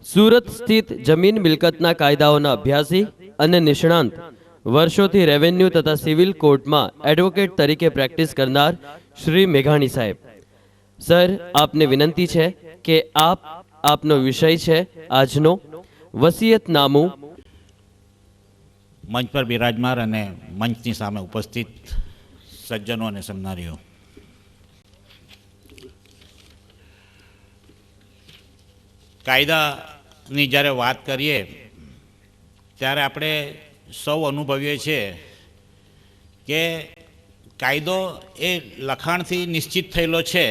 સુરત સ્થિત જમીન મિલકતના કાયદાઓના અભ્યાસી અને નિષ્ણાંત, વર્ષોથી રેવન્યુ તથા સિવિલ કોર્ટમાં એડવોકેટ તરીકે પ્રેક્ટિસ કરનાર શ્રી મેઘાણી સાહેબ. સર, આપને વિનંતી છે કે આપનો વિષય છે આજનો વસિયતનામું. મંચ પર બિરાજમાન અને મંચની સામે ઉપસ્થિત સજ્જનો અને સમનારીઓ, કાયદાની જ્યારે વાત કરીએ ત્યારે આપણે સૌ અનુભવીએ છીએ કે કાયદો એ લખાણથી નિશ્ચિત થયેલો છે,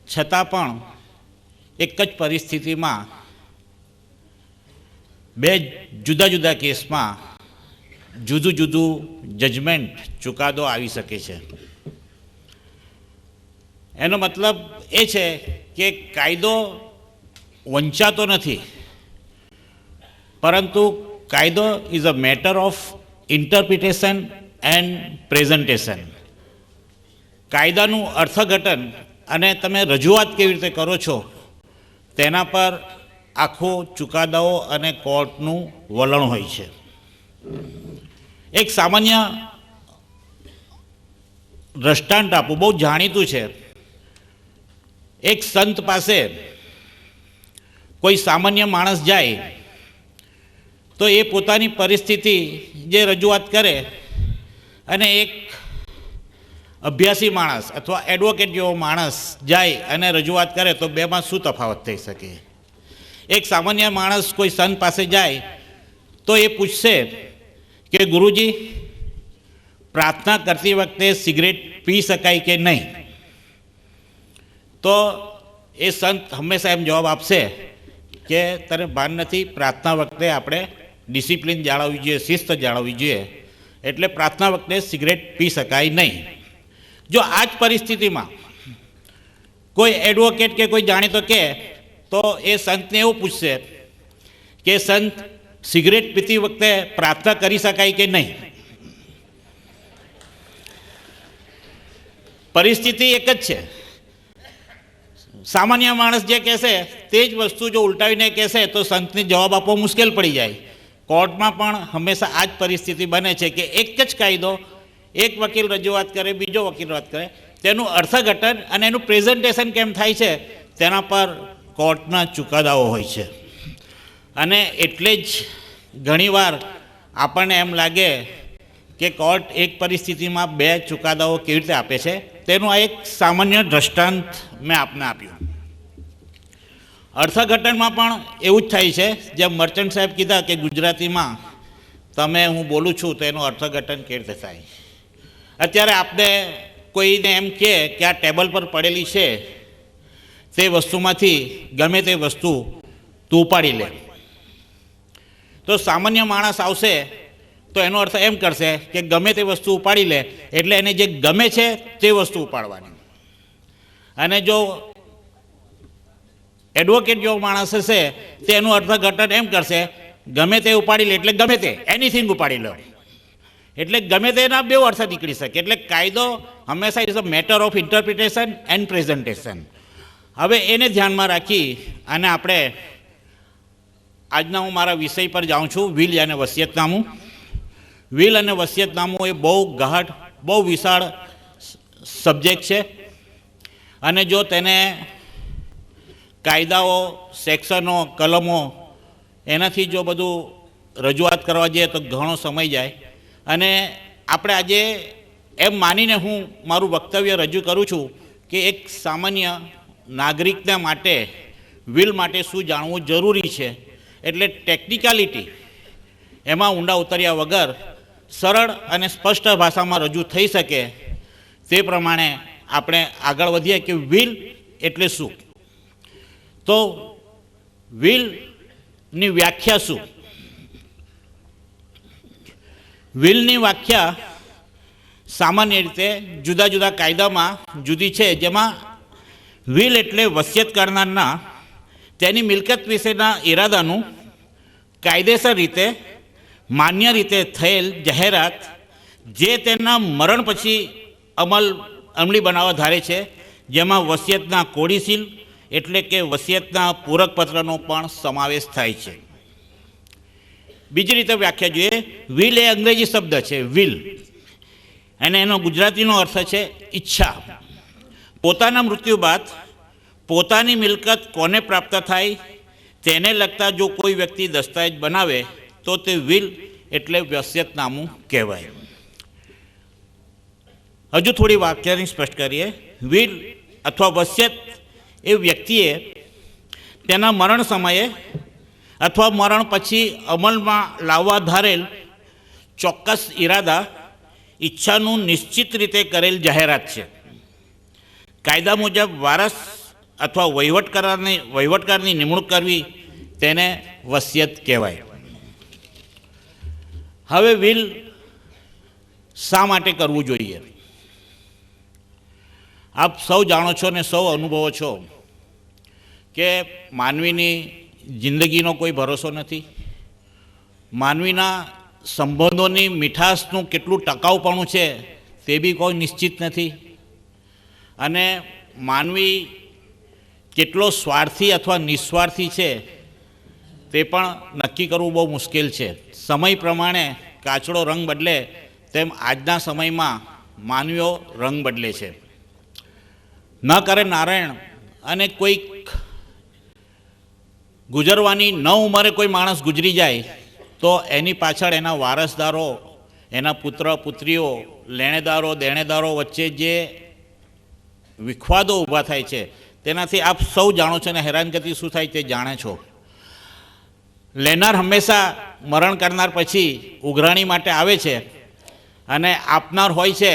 છતાં પણ એક જ પરિસ્થિતિમાં બે જુદા જુદા કેસમાં જુદું જુદું જજમેન્ટ, ચુકાદો આવી શકે છે. એનો મતલબ એ છે કે કાયદો વંચાતો નથી, પરંતુ કાયદો is a matter of interpretation and presentation. કાયદાનું અર્થઘટન અને તમે રજૂઆત કેવી રીતે કરો છો તેના પર આખો ચુકાદાઓ અને કોર્ટનું વલણ હોય છે. એક સામાન્ય દ્રષ્ટાંત આપવું બહુ જાણીતું છે. એક સંત પાસે કોઈ સામાન્ય માણસ જાય તો એ પોતાની પરિસ્થિતિ જે રજૂઆત કરે અને એક અભ્યાસી માણસ અથવા એડવોકેટ જેવો માણસ જાય અને રજૂઆત કરે તો બેમાં શું તફાવત થઈ શકે? એક સામાન્ય માણસ કોઈ સંત પાસે જાય તો એ પૂછશે કે ગુરુજી, પ્રાર્થના કરતી વખતે સિગરેટ પી શકાય કે નહીં? તો એ સંત હંમેશા એમ જવાબ આપશે કે તને ભાન નથી, પ્રાર્થના વખતે આપણે ડિસિપ્લિન જાળવવી જોઈએ, શિસ્ત જાળવવી જોઈએ, એટલે પ્રાર્થના વખતે સિગરેટ પી શકાય નહીં. જો આ જ પરિસ્થિતિમાં કોઈ એડવોકેટ કે કોઈ જાણીતો કહે તો એ સંતને એવું પૂછશે કે સંત, સિગરેટ પીતી વખતે પ્રાર્થના કરી શકાય કે નહીં? પરિસ્થિતિ એક જ છે. સામાન્ય માણસ જે કહેશે તે જ વસ્તુ જો ઉલટાવીને કહેશે તો સંતને જવાબ આપવો મુશ્કેલ પડી જાય. કોર્ટમાં પણ હંમેશા આ જ પરિસ્થિતિ બને છે કે એક જ કાયદો એક વકીલ રજૂઆત કરે, બીજો વકીલ વાત કરે, તેનું અર્થઘટન અને એનું પ્રેઝન્ટેશન કેમ થાય છે તેના પર કોર્ટના ચુકાદાઓ હોય છે. અને એટલે જ ઘણીવાર આપણને એમ લાગે કે કોર્ટ એક પરિસ્થિતિમાં બે ચુકાદાઓ કેવી રીતે આપે છે, તેનું આ એક સામાન્ય દ્રષ્ટાંત મેં આપને આપ્યું. અર્થઘટનમાં પણ એવું જ થાય છે. જેમ મર્ચન્ટ સાહેબ કીધા કે ગુજરાતીમાં તમે હું બોલું છું તો એનું અર્થઘટન કેવી રીતે થાય. અત્યારે આપણે કોઈને એમ કહે કે આ ટેબલ પર પડેલી છે તે વસ્તુમાંથી ગમે તે વસ્તુ તું ઉપાડી લે, તો સામાન્ય માણસ આવશે તો એનો અર્થ એમ કરશે કે ગમે તે વસ્તુ ઉપાડી લે એટલે એને જે ગમે છે તે વસ્તુ ઉપાડવાની. અને જો એડવોકેટ જેવો માણસ હશે તો એનું અર્થઘટન એમ કરશે ગમે તે ઉપાડી લે એટલે ગમે તે, એનીથિંગ ઉપાડી લો, એટલે ગમે તેના બે અર્થ નીકળી શકે. એટલે કાયદો હંમેશા is a matter of interpretation and presentation. હવે એને ધ્યાનમાં રાખી અને આપણે આજના હું મારા વિષય પર જાઉં છું, વિલ અને વસિયતનામું. વિલ અને વસિયતનામું એ બહુ ગહન, બહુ વિશાળ સબ્જેક્ટ છે. અને જો તેને કાયદાઓ, સેક્શનો, કલમો એનાથી જો બધું રજૂઆત કરવા જઈએ તો ઘણો સમય જાય. અને આપણે આજે એમ માનીને હું મારું વક્તવ્ય રજૂ કરું છું કે એક સામાન્ય નાગરિકના માટે વિલ માટે શું જાણવું જરૂરી છે, એટલે ટેકનિકાલિટી એમાં ઊંડા ઉતર્યા વગર સરળ અને સ્પષ્ટ ભાષામાં રજૂ થઈ શકે તે પ્રમાણે આપણે આગળ વધીએ કે વિલ એટલે શું. તો વિલની વ્યાખ્યા શું? વિલની વ્યાખ્યા સામાન્ય રીતે જુદા જુદા કાયદામાં જુદી છે, જેમાં વિલ એટલે વસિયત કરનારના તેની મિલકત વિશેના ઈરાદાનું કાયદેસર રીતે, માન્ય રીતે થયેલ જાહેરાત જે તેના મરણ પછી અમલી બનાવવા ધારે છે, જેમાં વસિયતના કોડીસીલ એટલે કે વસિયતના પૂરક પત્રનો પણ સમાવેશ થાય છે. બીજી રીતે વ્યાખ્યા જોઈએ, વિલ એ અંગ્રેજી શબ્દ છે વિલ, અને એનો ગુજરાતીનો અર્થ છે ઈચ્છા. પોતાના મૃત્યુ બાદ પોતાની મિલકત કોને પ્રાપ્ત થાય તેને લગતા જો કોઈ વ્યક્તિ દસ્તાવેજ બનાવે તો તે વિલ એટલે વસિયતનામું કહેવાય. હજુ થોડી વાક્યની સ્પષ્ટ કરીએ. વિલ અથવા વસિયત એ વ્યક્તિએ તેના મરણ સમયે અથવા મરણ પછી અમલમાં લાવવા ધારેલ ચોક્કસ ઈરાદા, ઈચ્છાનું નિશ્ચિત રીતે કરેલ જાહેરાત છે. કાયદા મુજબ વારસ અથવા વહીવટકારની નિમણૂક કરવી તેને વસિયત કહેવાય. હવે વિલ શા માટે કરવું જોઈએ? આપ સૌ જાણો છો ને સૌ અનુભવો છો કે માનવીની જિંદગીનો કોઈ ભરોસો નથી. માનવીના સંબંધોની મીઠાશનું કેટલું ટકાઉપણું છે તે બી કોઈ નિશ્ચિત નથી. અને માનવી કેટલો સ્વાર્થી અથવા નિસ્વાર્થી છે તે પણ નક્કી કરવું બહુ મુશ્કેલ છે. સમય પ્રમાણે કાચડો રંગ બદલે તેમ આજના સમયમાં માનવીઓ રંગ બદલે છે. ન કરે નારાયણ અને કોઈક ગુજરવાની ન ઉંમરે કોઈ માણસ ગુજરી જાય તો એની પાછળ એના વારસદારો, એના પુત્ર પુત્રીઓ, લેણેદારો દેણેદારો વચ્ચે જે વિખવાદો ઊભા થાય છે તેનાથી આપ સૌ જાણો છો અને હેરાનગતિ શું થાય તે જાણે છો. લેનાર હંમેશા મરણ કરનાર પછી ઉઘરાણી માટે આવે છે અને આપનાર હોય છે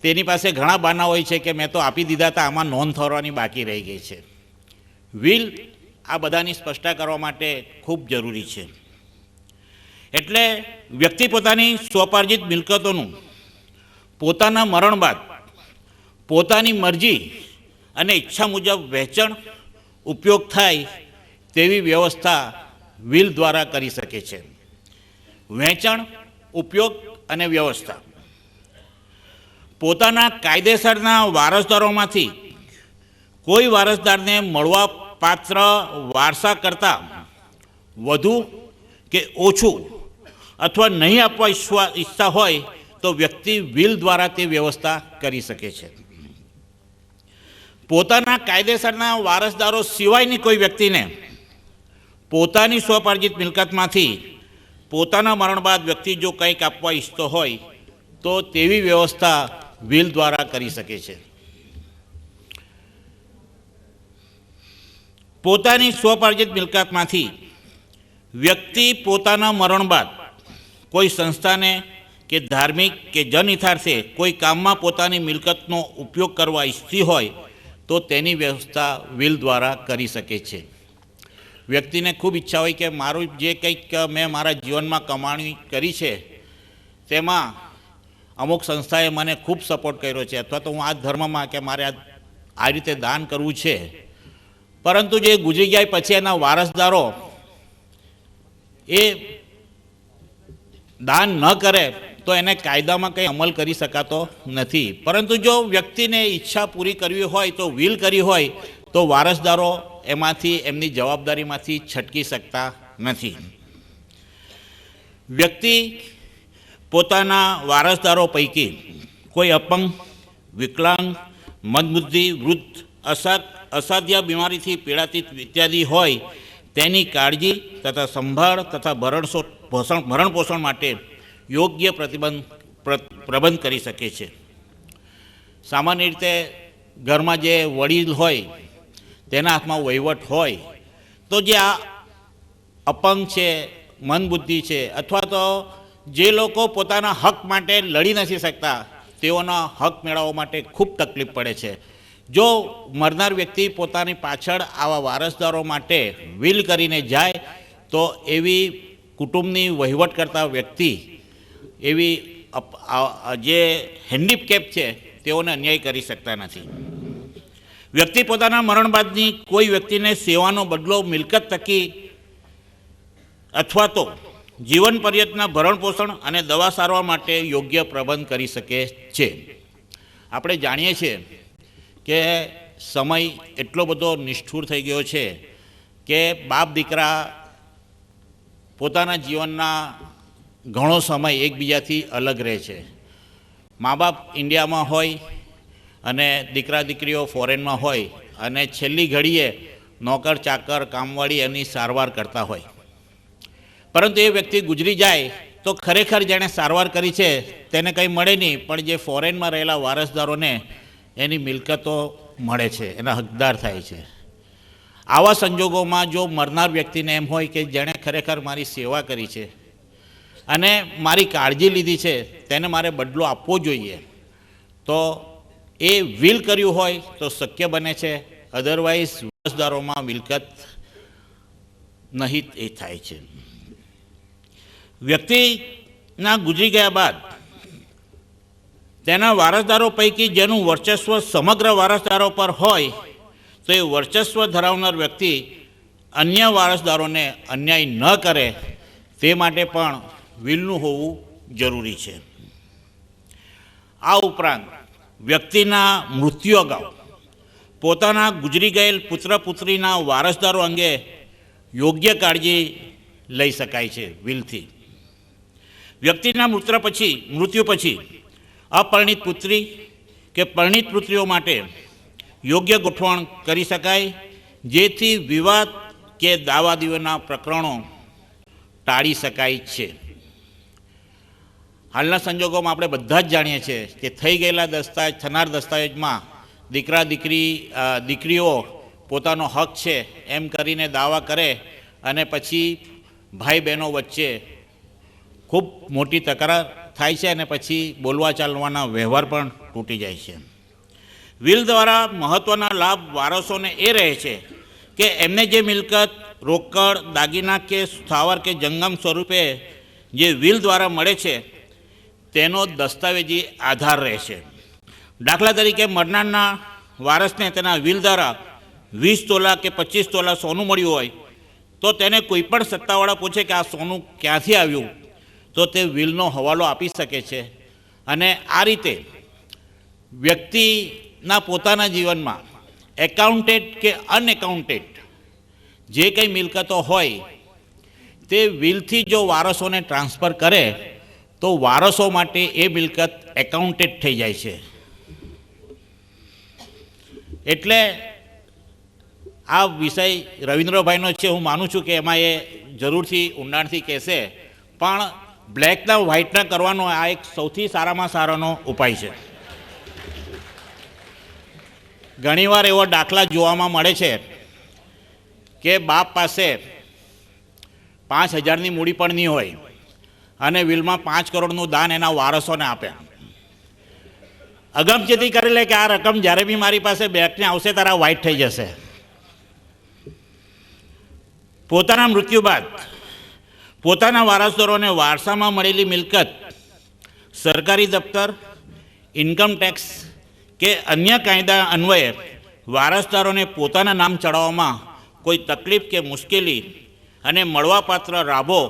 તેની પાસે ઘણા બહાના હોય છે કે મેં તો આપી દીધા હતા, આમાં નોંધ થવાની બાકી રહી ગઈ છે. વિલ આ બધાની સ્પષ્ટતા કરવા માટે ખૂબ જરૂરી છે. એટલે વ્યક્તિ પોતાની સ્વપાર્જિત મિલકતોનું પોતાના મરણ બાદ પોતાની મરજી અને ઈચ્છા મુજબ વહેંચણ, ઉપયોગ થાય તેવી વ્યવસ્થા વિલ દ્વારા કરી શકે છે. વહેંચણ, ઉપયોગ અને વ્યવસ્થા પોતાના કાયદેસરના વારસદારોમાંથી કોઈ વારસદારને મળવા પાત્ર વારસા કરતાં વધુ કે ઓછું અથવા નહીં આપવા ઈચ્છતા હોય તો વ્યક્તિ વિલ દ્વારા તે વ્યવસ્થા કરી શકે છે. પોતાના કાયદેસરના વારસદારો સિવાયની કોઈ વ્યક્તિને પોતાની સ્વપાર્જિત મિલકતમાંથી પોતાના મરણ બાદ વ્યક્તિ જો કંઈક આપવા ઈચ્છતો હોય તો તેવી વ્યવસ્થા વિલ દ્વારા કરી શકે છે. પોતાની સ્વપાર્જિત મિલકતમાંથી વ્યક્તિ પોતાના મરણ બાદ કોઈ સંસ્થાને કે ધાર્મિક કે જનહિતાર્થે કોઈ કામમાં પોતાની મિલકતનો ઉપયોગ કરવા ઈચ્છતી હોય તો તેની વ્યવસ્થા વિલ દ્વારા કરી શકે છે. વ્યક્તિને ખૂબ ઈચ્છા હોય કે મારું જે કંઈક મેં મારા જીવનમાં કમાણી કરી છે તેમાં અમુક સંસ્થાએ મને ખૂબ સપોર્ટ કર્યો છે, અથવા તો હું આ ધર્મમાં કે મારે આ રીતે દાન કરવું છે, પરંતુ જે ગુજરી જાય પછી એના વારસદારો એ દાન ન કરે તો એને કાયદામાં કંઈ અમલ કરી શકાતો નથી. પરંતુ જો વ્યક્તિને ઈચ્છા પૂરી કરવી હોય તો વિલ કરી હોય તો વારસદારો એમાંથી એમની જવાબદારીમાંથી છટકી શકતા નથી. વ્યક્તિ પોતાના વારસદારો પૈકી કોઈ અપંગ, વિકલાંગ, મંદબુદ્ધિ, વૃદ્ધ, અસાધ્ય બીમારીથી પીડાતી ઇત્યાદિ હોય તેની કાળજી તથા સંભાળ તથા ભરણ પોષણ માટે યોગ્ય પ્રબંધ કરી શકે છે. સામાન્ય રીતે ઘરમાં જે વડીલ હોય તેના હાથમાં વહીવટ હોય તો જે આ અપંગ છે, મંદબુદ્ધિ છે, અથવા તો જે લોકો પોતાના હક માટે લડી નથી શકતા તેઓના હક મેળવવા માટે ખૂબ તકલીફ પડે છે. જો મરનાર વ્યક્તિ પોતાની પાછળ આવા વારસદારો માટે વિલ કરીને જાય તો એવી કુટુંબની વહીવટ કરતા વ્યક્તિ એવી જે હેન્ડીકેપ છે તેઓને અન્યાય કરી શકતા નથી. વ્યક્તિ પોતાના મરણ બાદની કોઈ વ્યક્તિને સેવાનો બદલો મિલકત થકી અથવા તો જીવન પર્યંતના ભરણ પોષણ અને દવા સારવાર માટે યોગ્ય પ્રબંધ કરી શકે છે. આપણે જાણીએ છીએ કે સમય એટલો બધો નિષ્ઠુર થઈ ગયો છે કે બાપ દીકરા પોતાના જીવનના ઘણો સમય એકબીજાથી અલગ રહે છે. મા બાપ ઇન્ડિયામાં હોય અને દીકરા દીકરીઓ ફોરેનમાં હોય અને છેલ્લી ઘડીએ નોકર ચાકર કામવાળી એની સારવાર કરતા હોય, પરંતુ એ વ્યક્તિ ગુજરી જાય તો ખરેખર જેણે સારવાર કરી છે તેને કંઈ મળે નહીં, પણ જે ફોરેનમાં રહેલા વારસદારોને એની મિલકતો મળે છે, એના હકદાર થાય છે. આવા સંજોગોમાં જો મરનાર વ્યક્તિને એમ હોય કે જેણે ખરેખર મારી સેવા કરી છે અને મારી કાળજી લીધી છે તેને મારે બદલો આપવો જોઈએ, તો એ વિલ કર્યું હોય તો શક્ય બને છે, અધરવાઇઝ વારસદારોમાં મિલકત નહીં એ થાય છે. વ્યક્તિના ગુજરી ગયા બાદ તેના વારસદારો પૈકી જેનું વર્ચસ્વ સમગ્ર વારસદારો પર હોય તો એ વર્ચસ્વ ધરાવનાર વ્યક્તિ અન્ય વારસદારોને અન્યાય ન કરે તે માટે પણ વિલનું હોવું જરૂરી છે. આ ઉપરાંત વ્યક્તિના મૃત્યુ અગાઉ પોતાના ગુજરી ગયેલ પુત્ર પુત્રીના વારસદારો અંગે યોગ્ય કાળજી લઈ શકાય છે વિલથી. વ્યક્તિના મૃત્યુ પછી અપરિણિત પુત્રી કે પરિણિત પુત્રીઓ માટે યોગ્ય ગોઠવણ કરી શકાય, જેથી વિવાદ કે દાવાદીઓના પ્રકરણો ટાળી શકાય છે. હાલના સંજોગોમાં આપણે બધા જ જાણીએ છીએ કે થઈ ગયેલા થનાર દસ્તાવેજમાં દીકરીઓ પોતાનો હક છે એમ કરીને દાવા કરે અને પછી ભાઈ બહેનો વચ્ચે ખૂબ મોટી તકરાર થાય છે અને પછી બોલવા ચાલવાના વ્યવહાર પણ તૂટી જાય છે. વિલ દ્વારા મહત્ત્વના લાભ વારસોને એ રહે છે કે એમને જે મિલકત રોકડ દાગીના કે સ્થાવર કે જંગમ સ્વરૂપે જે વિલ દ્વારા મળે છે તેનો દસ્તાવેજી આધાર રહેશે. દાખલા તરીકે મરનારના વારસને તેના વિલ દ્વારા 20 તોલા કે 25 તોલા સોનું મળ્યું હોય તો તેને કોઈપણ સત્તાવાળા પૂછે કે આ સોનું ક્યાંથી આવ્યું તો તે વિલનો હવાલો આપી શકે છે. અને આ રીતે વ્યક્તિના પોતાના જીવનમાં એકાઉન્ટેડ કે અનએકાઉન્ટેડ જે કંઈ મિલકતો હોય તે વિલથી જો વારસોને ટ્રાન્સફર કરે તો વારસો માટે એ મિલકત એકાઉન્ટેડ થઈ જાય છે. એટલે આ વિષય રવિન્દ્રભાઈનો છે, હું માનું છું કે એમાં એ જરૂરથી ઊંડાણથી કહેશે, પણ બ્લેકના વ્હાઇટના કરવાનો આ એક સૌથી સારામાં સારાનો ઉપાય છે. ઘણીવાર એવો દાખલા જોવામાં મળે છે કે બાપ પાસે 5,000ની મૂડી પણ નહીં હોય અને વિલમાં 5 કરોડનું દાન એના વારસોને આપે. અગમચેતી કરી લે કે આ રકમ જ્યારે બી મારી પાસે બેંકને આવશે તારા વ્હાઇટ થઈ જશે. પોતાના મૃત્યુ બાદ પોતાના વારસદારોને વારસામાં મળેલી મિલકત સરકારી દફતર, ઇન્કમ ટેક્સ કે અન્ય કાયદા અન્વયે વારસદારોને પોતાના નામ ચડાવવામાં કોઈ તકલીફ કે મુશ્કેલી અને મળવાપાત્ર લાભો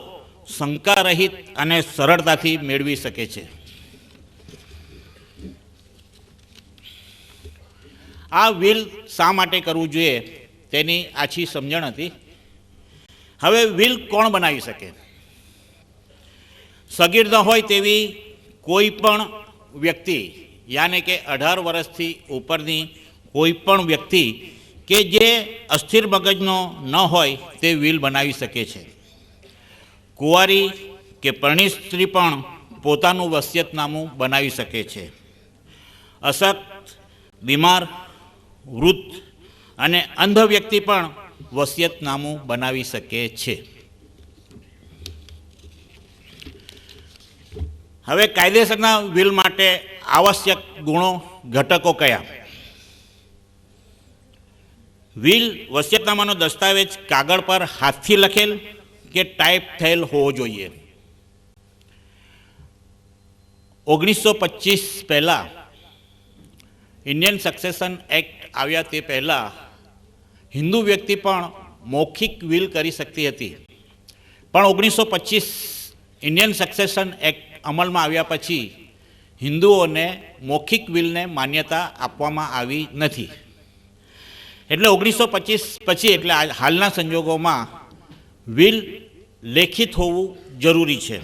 શંકારહિત અને સરળતાથી મેળવી શકે છે. આ વિલ શા માટે કરવું જોઈએ તેની આછી સમજણ હતી. હવે વિલ કોણ બનાવી શકે? સગીર ન હોય તેવી કોઈ પણ વ્યક્તિ, યાને કે 18 વર્ષથી ઉપરની કોઈ પણ વ્યક્તિ કે જે અસ્થિર મગજનો ન હોય તે વિલ બનાવી શકે છે. કુંવારી કે પરણિત સ્ત્રી પણ પોતાનું વસિયતનામું બનાવી શકે છે. અશક્ત, બીમાર, વૃદ્ધ અને અંધ વ્યક્તિ પણ વસિયતનામું બનાવી શકે છે. હવે કાયદેસરના વિલ માટે આવશ્યક ગુણો, ઘટકો કયા? વિલ વસિયતનામાનો દસ્તાવેજ કાગળ પર હાથથી લખેલ કે ટાઈપ થયેલ હોવો જોઈએ. 1925 પહેલાં ઇન્ડિયન સક્સેશન એક્ટ આવ્યા તે પહેલાં હિન્દુ વ્યક્તિ પણ મૌખિક વિલ કરી શકતી હતી, પણ 1925 ઇન્ડિયન સક્સેશન એક્ટ અમલમાં આવ્યા પછી હિન્દુઓને મૌખિક વિલને માન્યતા આપવામાં આવી નથી. એટલે 1925 પછી એટલે હાલના સંજોગોમાં વિલ લેખિત હોવું જરૂરી છે.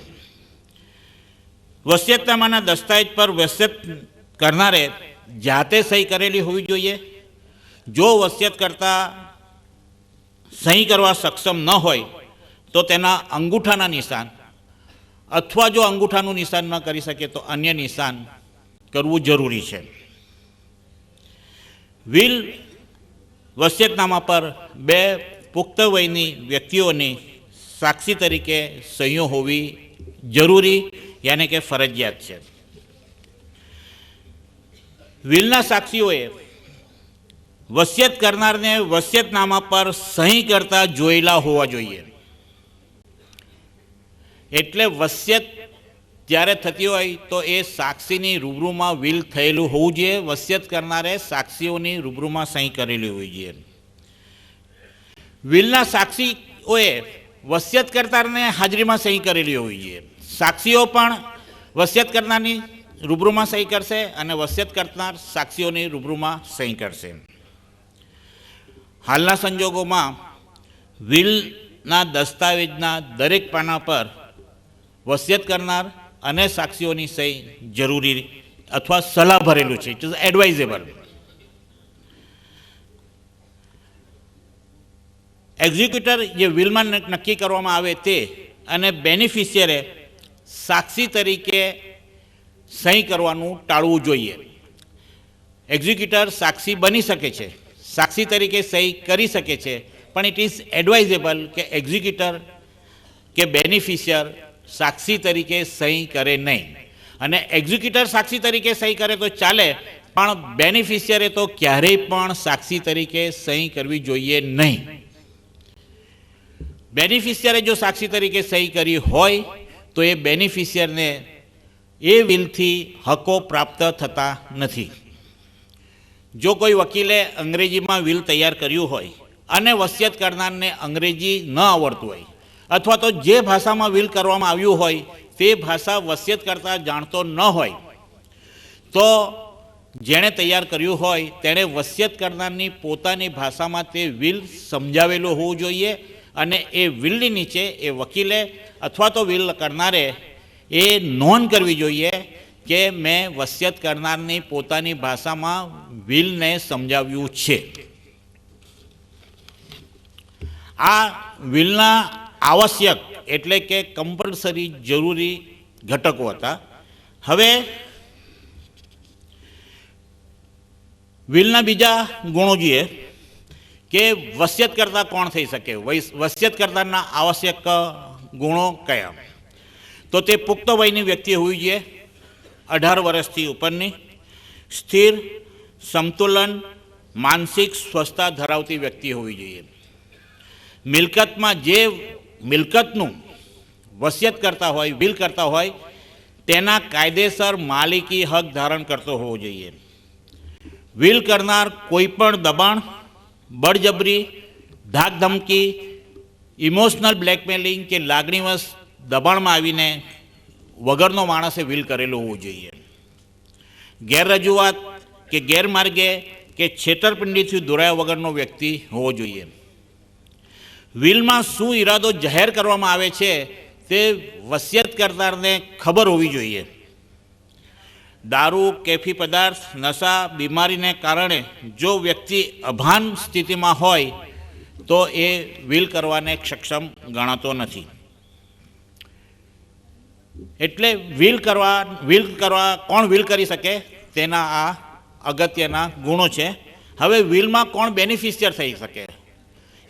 વસિયતનામાના દસ્તાવેજ પર વસિયત કરનારે જાતે સહી કરેલી હોવી જોઈએ. જો વસિયત કરતા સહી કરવા સક્ષમ ન હોય તો તેના અંગૂઠાના નિશાન અથવા જો અંગૂઠાનું નિશાન ન કરી શકે તો અન્ય નિશાન કરવું જરૂરી છે. વિલ વસિયતનામા પર 2 પુખ્ત વયની વ્યક્તિઓની સાક્ષી તરીકે સહીઓ હોવી જરૂરી યાની કે ફરજિયાત છે. વિલના સાક્ષીઓએ વસિયત કરનારને વસિયતનામા પર સહી કરતા જોયેલા હોવા જોઈએ. એટલે વસિયત જ્યારે થતી હોય તો એ સાક્ષીની રૂબરૂમાં વિલ થયેલું હોવું જોઈએ. વસિયત કરનારે સાક્ષીઓની રૂબરૂમાં સહી કરેલી હોવી જોઈએ. વિલના સાક્ષીઓએ વસિયત કરનારને હાજરીમાં સહી કરેલી હોવી જોઈએ. સાક્ષીઓ પણ વસિયત કરનારની રૂબરૂમાં સહી કરશે અને વસિયત કરનાર સાક્ષીઓની રૂબરૂમાં સહી કરશે. હાલના સંજોગોમાં વિલના દસ્તાવેજના દરેક પાના પર વસિયત કરનાર અને સાક્ષીઓની સહી જરૂરી અથવા સલાહ ભરેલું છે. It is advisable. એક્ઝિક્યુટર જે વિલમાં નક્કી કરવામાં આવે તે અને બેનિફિશિયરે સાક્ષી તરીકે સહી કરવાનું ટાળવું જોઈએ. એક્ઝિક્યુટર સાક્ષી બની શકે છે, સાક્ષી તરીકે સહી કરી શકે છે, પણ ઇટ ઇઝ એડવાઇઝેબલ કે એક્ઝિક્યુટર કે બેનિફિશિયર સાક્ષી તરીકે સહી કરે નહીં. અને એક્ઝિક્યુટર સાક્ષી તરીકે સહી કરે તો ચાલે, પણ બેનિફિશિયરે તો ક્યારેય પણ સાક્ષી તરીકે સહી કરવી જોઈએ નહીં. બેનિફિશિયરે જો સાક્ષી તરીકે સહી કરી હોય તો એ બેનિફિશિયરને એ વિલથી હકો પ્રાપ્ત થતા નથી. જો કોઈ વકીલે અંગ્રેજીમાં વિલ તૈયાર કર્યું હોય અને વસિયત કરનારને અંગ્રેજી ન આવડતું હોય અથવા તો જે ભાષામાં વિલ કરવામાં આવ્યું હોય તે ભાષા વસિયત કરતા જાણતો ન હોય તો જેણે તૈયાર કર્યું હોય તેણે વસિયત કરનારની પોતાની ભાષામાં તે વિલ સમજાવેલું હોવું જોઈએ. અને એ વિલની નીચે એ વકીલે અથવા તો વિલ કરનારે એ નોંધ કરવી જોઈએ કે મેં વસિયત કરનારની પોતાની ભાષામાં વિલને સમજાવ્યું છે. આ વિલના આવશ્યક એટલે કે કમ્પલસરી જરૂરી ઘટકો હતા. હવે વિલના બીજા ગુણો જોઈએ કે વસિયત કરતા કોણ થઈ શકે. વસિયત કરતાના આવશ્યક ગુણો કયા? તો તે પુખ્ત વયની વ્યક્તિ હોવી જોઈએ, 18 વર્ષથી ઉપરની, સ્થિર, સમતુલન, માનસિક સ્વસ્થતા ધરાવતી વ્યક્તિ હોવી જોઈએ. મિલકતમાં જે મિલકતનું વસિયત કરતા હોય, વિલ કરતા હોય તેના કાયદેસર માલિકી હક ધારણ કરતો હોવો જોઈએ. વિલ કરનાર કોઈ પણ દબાણ, બળજબરી, ધાકધમકી, ઇમોશનલ બ્લેકમેલિંગ કે લાગણીવશ દબાણમાં આવીને વગરનો માણસે વિલ કરેલો હોવો જોઈએ. ગેરરજૂઆત કે ગેરમાર્ગે કે છેતરપિંડીથી દોરાયા વગરનો વ્યક્તિ હોવો જોઈએ. વિલમાં શું ઈરાદો જાહેર કરવામાં આવે છે તે વસિયત કરનારને ખબર હોવી જોઈએ. દારૂ, કેફી પદાર્થ, નશા, બીમારીને કારણે જો વ્યક્તિ અભાન સ્થિતિમાં હોય તો એ વિલ કરવાને સક્ષમ ગણાતો નથી. એટલે વિલ કરવા કોણ વિલ કરી શકે તેના આ અગત્યના ગુણો છે. હવે વિલમાં કોણ બેનિફિશિયર થઈ શકે,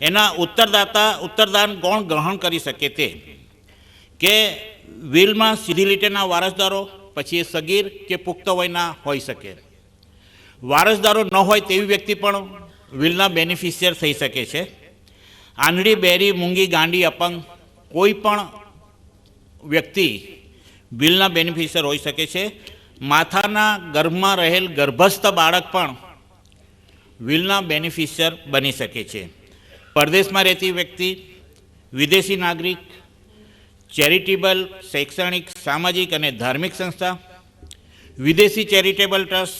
એના ઉત્તરદાન કોણ ગ્રહણ કરી શકે તે કે વિલમાં સીધી લીટેના વારસદારો, પછી એ સગીર કે પુખ્ત વયના હોઈ શકે. વારસદારો ન હોય તેવી વ્યક્તિ પણ વિલના બેનિફિશિયર થઈ શકે છે. આંધળી, બહેરી, મૂંગી, ગાંડી, અપંગ કોઈ પણ વ્યક્તિ વિલના બેનિફિશિયર હોઈ શકે છે. માતાના ગર્ભમાં રહેલ ગર્ભસ્થ બાળક પણ વિલના બેનિફિશિયર બની શકે છે. પરદેશમાં રહેતી વ્યક્તિ, વિદેશી નાગરિક, ચેરિટેબલ, શૈક્ષણિક, સામાજિક અને ધાર્મિક સંસ્થા, વિદેશી ચેરિટેબલ ટ્રસ્ટ,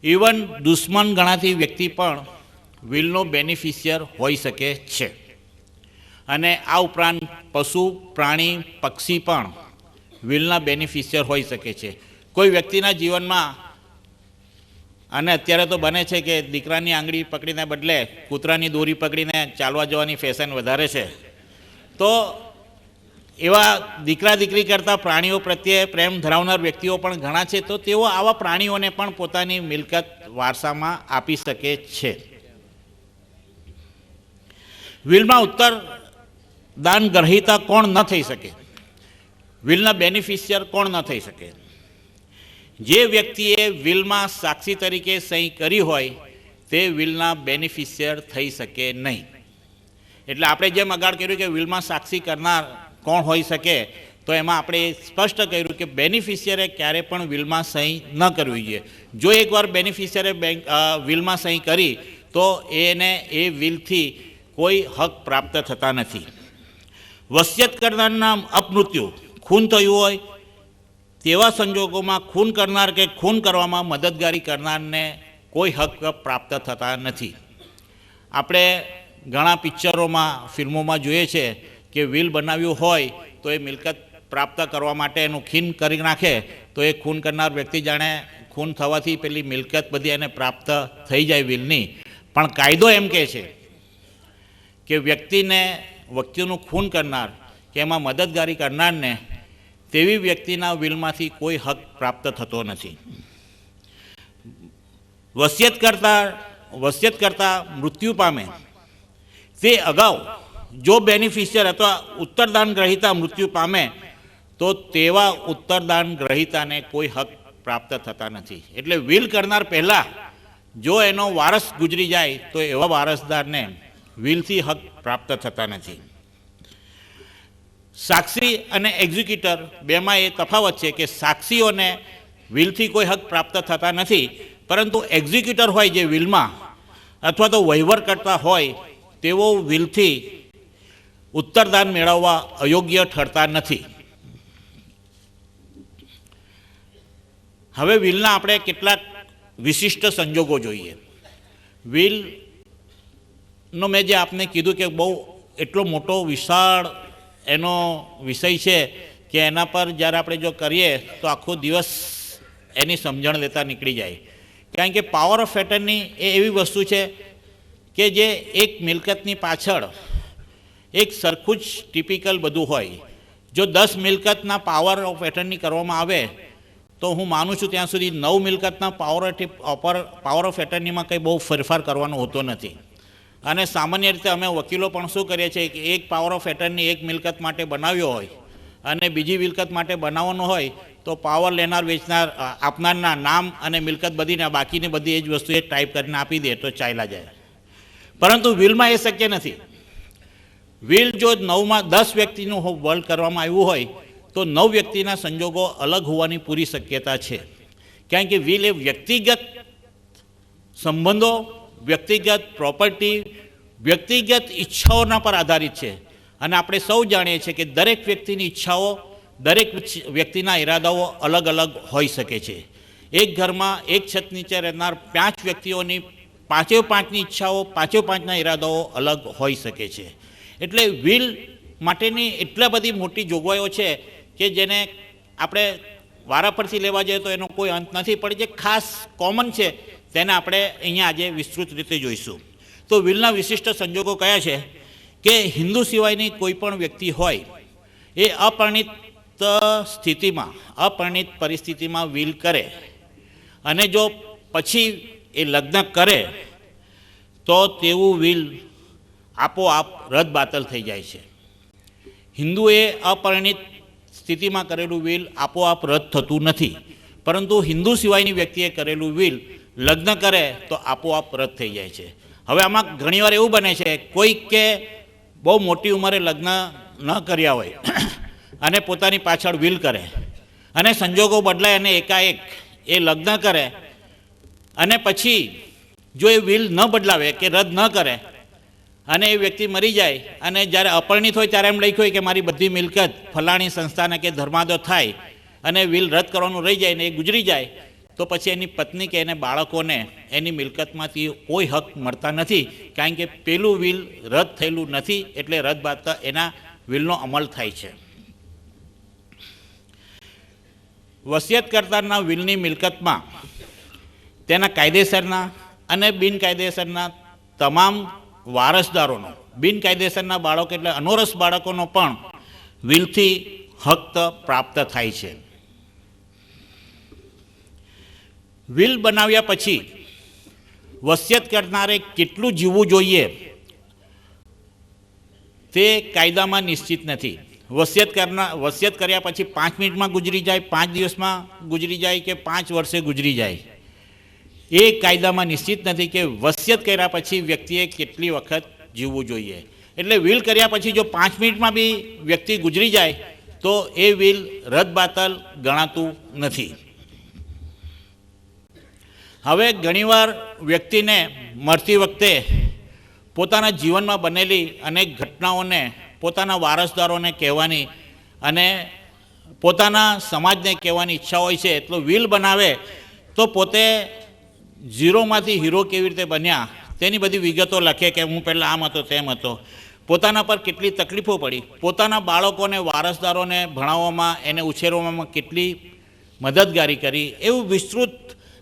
ઇવન દુશ્મન ગણાતી વ્યક્તિ પણ વિલનો બેનિફિશિયર હોઈ શકે છે. અને આ ઉપરાંત પશુ પ્રાણી પક્ષી પણ વિલના બેનિફિશિયર હોઈ શકે છે. કોઈ વ્યક્તિના જીવનમાં, અને અત્યારે તો બને છે કે દીકરાની આંગળી પકડીને બદલે કૂતરાની દોરી પકડીને ચાલવા જવાની ફેશન વધારે છે, તો એવા દીકરા દીકરી કરતાં પ્રાણીઓ પ્રત્યે પ્રેમ ધરાવનાર વ્યક્તિઓ પણ ઘણા છે. તો તેઓ આવા પ્રાણીઓને પણ પોતાની મિલકત વારસામાં આપી શકે છે. વિલમાં ઉત્તરદાન ગ્રહીતા કોણ ન થઈ શકે? વિલના બેનિફિશિયર કોણ ન થઈ શકે? જે વ્યક્તિએ વિલમાં સાક્ષી તરીકે સહી કરી હોય તે વિલના બેનિફિશિયર થઈ શકે નહીં. એટલે આપણે જેમ આગળ કર્યું કે વિલમાં સાક્ષી કરનાર કોણ હોઈ શકે, તો એમાં આપણે સ્પષ્ટ કર્યું કે બેનિફિશિયરે ક્યારે પણ વિલમાં સહી ન કરવી જોઈએ. જો એકવાર બેનિફિશિયરે વિલમાં સહી કરી તો એને એ વિલથી કોઈ હક પ્રાપ્ત થતા નથી. વસિયત કરનારના અપમૃત્યુ, ખૂન થયું હોય તેવા સંજોગોમાં ખૂન કરનાર કે ખૂન કરવામાં મદદગારી કરનારને કોઈ હક પ્રાપ્ત થતા નથી. આપણે ઘણા પિક્ચરોમાં, ફિલ્મોમાં જોઈએ છે કે વિલ બનાવ્યું હોય તો એ મિલકત પ્રાપ્ત કરવા માટે એનું ખૂન કરી નાખે, તો એ ખૂન કરનાર વ્યક્તિ જાણે ખૂન થવાથી પેલી મિલકત બધી એને પ્રાપ્ત થઈ જાય વિલની. પણ કાયદો એમ કહે છે કે વ્યક્તિનું ખૂન કરનાર કે એમાં મદદગારી કરનારને તેવી વ્યક્તિના વિલમાંથી કોઈ હક પ્રાપ્ત થતો નથી. વસિયત કરતા મૃત્યુ પામે તે અગાઉ જો બેનિફિશિયર અથવા ઉત્તરદાન ગ્રહીતા મૃત્યુ પામે તો તેવા ઉત્તરદાન ગ્રહીતાને કોઈ હક પ્રાપ્ત થતા નથી. એટલે વિલ કરનાર પહેલાં જો એનો વારસ ગુજરી જાય તો એવા વારસદારને વિલથી હક પ્રાપ્ત થતા નથી. સાક્ષી અને એક્ઝિક્યુટર બેમાં એ તફાવત છે કે સાક્ષીઓને વિલથી કોઈ હક પ્રાપ્ત થતા નથી, પરંતુ એક્ઝિક્યુટર હોય જે વિલમાં અથવા તો વહીવટ કરતા હોય તેઓ વિલથી ઉત્તરદાન મેળવવા અયોગ્ય ઠરતા નથી. હવે વિલના આપણે કેટલાક વિશિષ્ટ સંજોગો જોઈએ. વિલનો મેં જે આપને કીધું કે બહુ એટલો મોટો વિશાળ એનો વિષય છે કે એના પર જ્યારે આપણે જો કરીએ તો આખો દિવસ એની સમજણ લેતા નીકળી જાય. કારણ કે પાવર ઓફ એટર્ની એ એવી વસ્તુ છે કે જે એક મિલકતની પાછળ એક સરખું જ ટિપિકલ બધું હોય. જો 10 મિલકતના પાવર ઓફ એટર્ની કરવામાં આવે તો હું માનું છું ત્યાં સુધી 9 મિલકતના પાવર ઓફ એટર્નીમાં કંઈ બહુ ફેરફાર કરવાનો હોતો નથી. અને સામાન્ય રીતે અમે વકીલો પણ શું કરીએ છીએ કે એક પાવર ઓફ એટર્ની એક મિલકત માટે બનાવ્યો હોય અને બીજી મિલકત માટે બનાવવાનો હોય તો પાવર લેનાર વેચનાર આપનારના નામ અને મિલકત બધીને બાકીની બધી એ જ વસ્તુ એ ટાઈપ કરીને આપી દે તો ચાલ્યા જાય. પરંતુ વિલમાં એ શક્ય નથી. વિલ જો 10 વ્યક્તિનું વર્લ્ડ કરવામાં આવ્યું હોય તો 9 વ્યક્તિના સંજોગો અલગ હોવાની પૂરી શક્યતા છે. કારણ કે વિલ એ વ્યક્તિગત સંબંધો, વ્યક્તિગત પ્રોપર્ટી, વ્યક્તિગત ઈચ્છાઓના પર આધારિત છે. અને આપણે સૌ જાણીએ છીએ કે દરેક વ્યક્તિની ઈચ્છાઓ, દરેક વ્યક્તિના ઈરાદાઓ અલગ અલગ હોઈ શકે છે. એક ઘરમાં એક છત નીચે રહેનાર 5 વ્યક્તિઓની 5ની ઈચ્છાઓ, 5ના ઈરાદાઓ અલગ હોઈ શકે છે. એટલે વિલ માટેની એટલા બધી મોટી જોગવાઈઓ છે કે જેને આપણે વારા પરથી લેવા જઈએ તો એનો કોઈ અંત નથી, પણ જે ખાસ કોમન છે તેને આપણે અહીંયા આજે વિસ્તૃત રીતે જોઈશું. તો વિલના વિશિષ્ટ સંજોગો કયા છે કે હિન્દુ સિવાયની કોઈ પણ વ્યક્તિ હોય એ અપરિણિત પરિસ્થિતિમાં વિલ કરે અને જો પછી એ લગ્ન કરે તો તેવું વિલ આપોઆપ રદબાતલ થઈ જાય છે. હિન્દુએ અપરિણિત સ્થિતિમાં કરેલું વિલ આપોઆપ રદ થતું નથી, પરંતુ હિન્દુ સિવાયની વ્યક્તિએ કરેલું વિલ લગ્ન કરે તો આપોઆપ રદ થઈ જાય છે. હવે આમાં ઘણીવાર એવું બને છે કોઈક કે બહુ મોટી ઉંમરે લગ્ન ન કર્યા હોય અને પોતાની પાછળ વિલ કરે અને સંજોગો બદલાય અને એકાએક એ લગ્ન કરે અને પછી જો એ વિલ ન બદલાવે કે રદ ન કરે અને એ વ્યક્તિ મરી જાય અને જ્યારે અપરિણિત હોય ત્યારે એમ લખ્યું હોય કે મારી બધી મિલકત ફલાણી સંસ્થાને કે ધર્માદો થાય અને વિલ રદ કરવાનું રહી જાય ને એ ગુજરી જાય તો પછી એની પત્ની કે એને બાળકોને એની મિલકતમાંથી કોઈ હક મળતા નથી, કારણ કે પેલું વિલ રદ થયેલું નથી, એટલે રદ બાદ એના વિલનો અમલ થાય છે. વસિયત કરતાના વિલની મિલકતમાં તેના કાયદેસરના અને બિનકાયદેસરના તમામ વારસદારોનો, બિનકાયદેસરના બાળકો એટલે અનોરસ બાળકોનો પણ વિલથી હક પ્રાપ્ત થાય છે. વિલ બનાવ્યા પછી વસિયત કરનારે કેટલું જીવવું જોઈએ તે કાયદામાં નિશ્ચિત નથી. વસિયત કર્યા પછી 5 મિનિટમાં ગુજરી જાય, 5 દિવસમાં ગુજરી જાય કે 5 વર્ષે ગુજરી જાય, એ કાયદામાં નિશ્ચિત નથી કે વસિયત કર્યા પછી વ્યક્તિએ કેટલી વખત જીવવું જોઈએ. એટલે વિલ કર્યા પછી જો 5 મિનિટમાં બી વ્યક્તિ ગુજરી જાય તો એ વિલ રદબાતલ ગણાતું નથી. હવે ઘણીવાર વ્યક્તિને મરતી વખતે પોતાના જીવનમાં બનેલી અનેક ઘટનાઓને પોતાના વારસદારોને કહેવાની અને પોતાના સમાજને કહેવાની ઈચ્છા હોય છે, એટલો વિલ બનાવે તો પોતે ઝીરોમાંથી હીરો કેવી રીતે બન્યા તેની બધી વિગતો લખે કે હું પહેલાં આમ હતો તેમ હતો, પોતાના પર કેટલી તકલીફો પડી, પોતાના બાળકોને વારસદારોને ભણાવવામાં એને ઉછેરવામાં કેટલી મદદગારી કરી, એવું વિસ્તૃત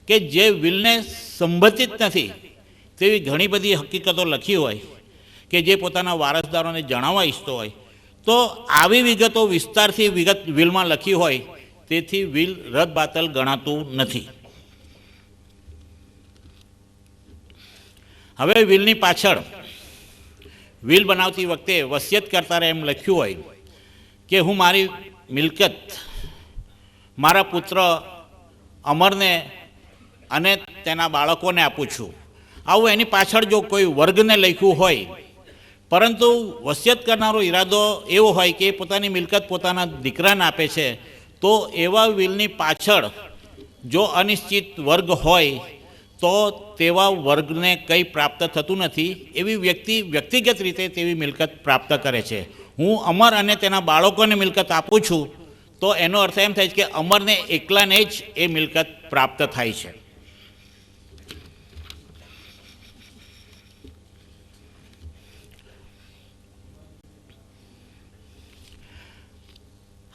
કે જે વિલને સંબંધિત નથી તેવી ઘણી બધી હકીકતો લખી હોય કે જે પોતાના વારસદારોને જણાવવા ઈચ્છતો હોય, તો આવી વિગતો વિસ્તારથી વિલમાં લખી હોય તેથી વિલ રદબાતલ ગણાતું નથી. હવે વિલની પાછળ વિલ બનાવતી વખતે વસિયત કરતારે એમ લખ્યું હોય કે હું મારી મિલકત મારા પુત્ર અમરને અને તેના બાળકોને આપું છું. આવું એની પાછળ જો કોઈ વર્ગને લખ્યું હોય, પરંતુ વસિયત કરનારો ઈરાદો એવો હોય કે પોતાની મિલકત પોતાના દીકરાને આપે છે, તો એવા વિલની પાછળ જો અનિશ્ચિત વર્ગ હોય તો તેવા વર્ગને કંઈ પ્રાપ્ત થતું નથી. એવી વ્યક્તિ વ્યક્તિગત રીતે તેવી મિલકત પ્રાપ્ત કરે છે. હું અમર અને તેના બાળકોને મિલકત આપું છું તો એનો અર્થ એમ થાય છે કે અમરને એકલાને જ એ મિલકત પ્રાપ્ત થાય છે.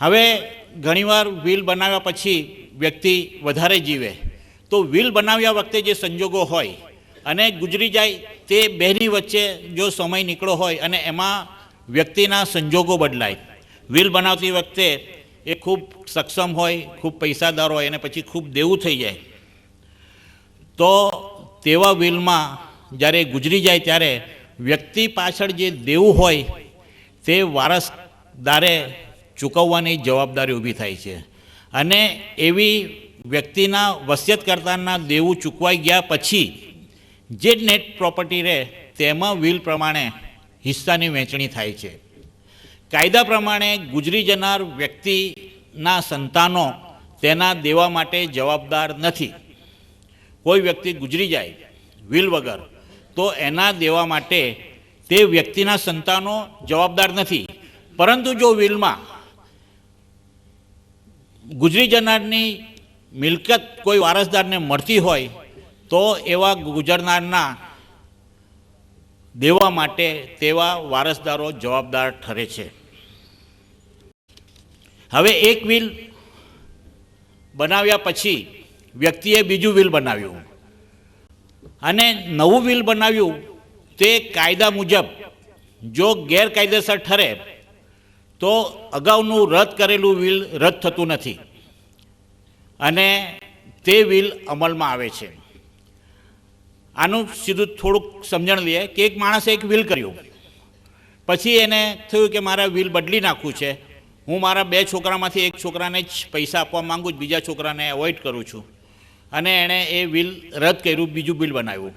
હવે ઘણીવાર વિલ બનાવ્યા પછી વ્યક્તિ વધારે જીવે તો વિલ બનાવ્યા વખતે જે સંજોગો હોય અને ગુજરી જાય તે બેની વચ્ચે જો સમય નીકળો હોય અને એમાં વ્યક્તિના સંજોગો બદલાય, વિલ બનાવતી વખતે એ ખૂબ સક્ષમ હોય, ખૂબ પૈસાદાર હોય અને પછી ખૂબ દેવું થઈ જાય, તો તેવા વિલમાં જ્યારે ગુજરી જાય ત્યારે વ્યક્તિ પાછળ જે દેવું હોય તે વારસદારે ચૂકવવાની જવાબદારી ઊભી થાય છે. અને એવી વ્યક્તિના વસિયત કરતાના દેવું ચૂકવાઈ ગયા પછી જે નેટ પ્રોપર્ટી રહે તેમાં વિલ પ્રમાણે હિસ્સાની વહેંચણી થાય છે. કાયદા પ્રમાણે ગુજરી જનાર વ્યક્તિના સંતાનો તેના દેવા માટે જવાબદાર નથી. કોઈ વ્યક્તિ ગુજરી જાય વિલ વગર તો એના દેવા માટે તે વ્યક્તિના સંતાનો જવાબદાર નથી, પરંતુ જો વિલમાં ગુજરી જનારની મિલકત કોઈ વારસદારને મળતી હોય તો એવા ગુજરનારના દેવા માટે તેવા વારસદારો જવાબદાર ઠરે છે. હવે એક વિલ બનાવ્યા પછી વ્યક્તિએ બીજું વિલ બનાવ્યું અને નવું વિલ બનાવ્યું તે કાયદા મુજબ જો ગેરકાયદેસર ઠરે તો અગાઉનું રદ કરેલું વિલ રદ થતું નથી અને તે વિલ અમલમાં આવે છે. આનું સીધું થોડુંક સમજણ લઈએ કે એક માણસે એક વિલ કર્યું, પછી એને થયું કે મારા વિલ બદલી નાખવું છે, હું મારા 2 છોકરામાંથી એક છોકરાને જ પૈસા આપવા માગું છું, બીજા છોકરાને એવોઇડ કરું છું, અને એણે એ વિલ રદ કર્યું, બીજું વિલ બનાવ્યું,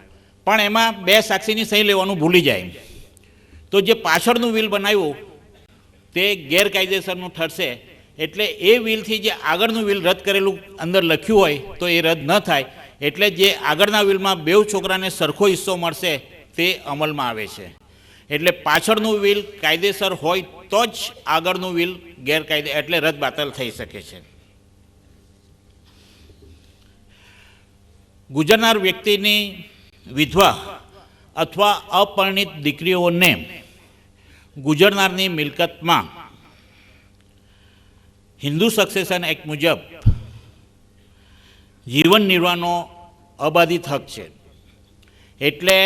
પણ એમાં 2 સાક્ષીની સહી લેવાનું ભૂલી જાય, તો જે પાછળનું વિલ બનાવ્યું તે ગેરકાયદેસરનું ઠરશે. એટલે એ વિલથી જે આગળનું વિલ રદ કરેલું અંદર લખ્યું હોય તો એ રદ ન થાય. એટલે જે આગળના વિલમાં 2 છોકરાને સરખો હિસ્સો મળશે તે અમલમાં આવે છે. એટલે પાછળનું વિલ કાયદેસર હોય તો જ આગળનું વિલ ગેરકાયદે એટલે રદ બાતલ થઈ શકે છે. ગુજરનાર વ્યક્તિની વિધવા અથવા અપરિણિત દીકરીઓને ગુજરનારની મિલકતમાં હિન્દુ સક્સેશન એક્ટ મુજબ જીવન નિર્વાહનો અબાધિત હક છે. એટલે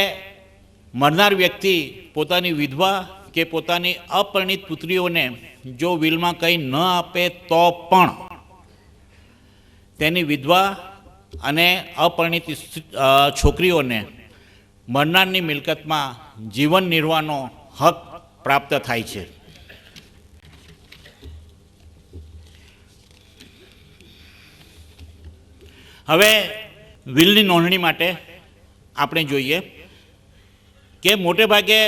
મરનાર વ્યક્તિ પોતાની વિધવા કે પોતાની અપરિણિત પુત્રીઓને જો વિલમાં કંઈ ન આપે તો પણ તેની વિધવા અને અપરિણિત છોકરીઓને મરનારની મિલકતમાં જીવન નિર્વાહનો હક પ્રાપ્ત થાય છે. હવે વિલની નોંધણી માટે આપણે જોઈએ કે મોટે ભાગે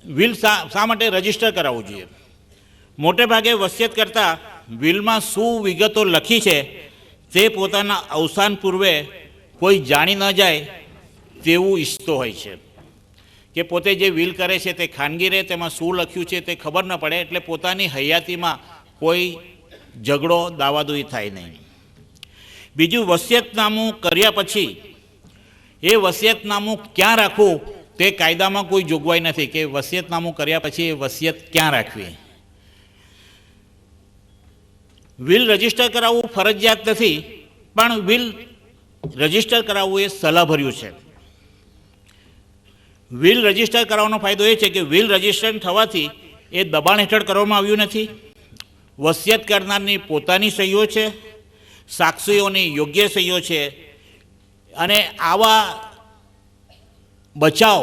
વિલ શા માટે રજીસ્ટર કરાવવું જોઈએ. મોટે ભાગે વસિયત કરતાં વિલમાં શું વિગતો લખી છે તે પોતાના અવસાન પૂર્વે કોઈ જાણી ન જાય તેવું ઈચ્છતો હોય છે કે પોતે જે વિલ કરે છે તે ખાનગી રહે, તેમાં શું લખ્યું છે તે ખબર ન પડે, એટલે પોતાની હયાતીમાં કોઈ ઝઘડો દાવાદોઈ થાય નહીં. બીજું, વસિયતનામું કર્યા પછી એ વસિયતનામું ક્યાં રાખવું તે કાયદામાં કોઈ જોગવાઈ નથી કે વસિયતનામું કર્યા પછી એ વસિયત ક્યાં રાખવી. વિલ રજીસ્ટર કરાવવું ફરજિયાત નથી, પણ વિલ રજીસ્ટર કરાવવું એ સલાહભર્યું છે. વિલ રજીસ્ટર કરાવવાનો ફાયદો એ છે કે વિલ રજીસ્ટર થવાથી એ દબાણ હેઠળ કરવામાં આવ્યું નથી. વસિયત કરનારની પોતાની સહીઓ છે, સાક્ષીઓની યોગ્ય સહીઓ છે, અને આવા બચાવ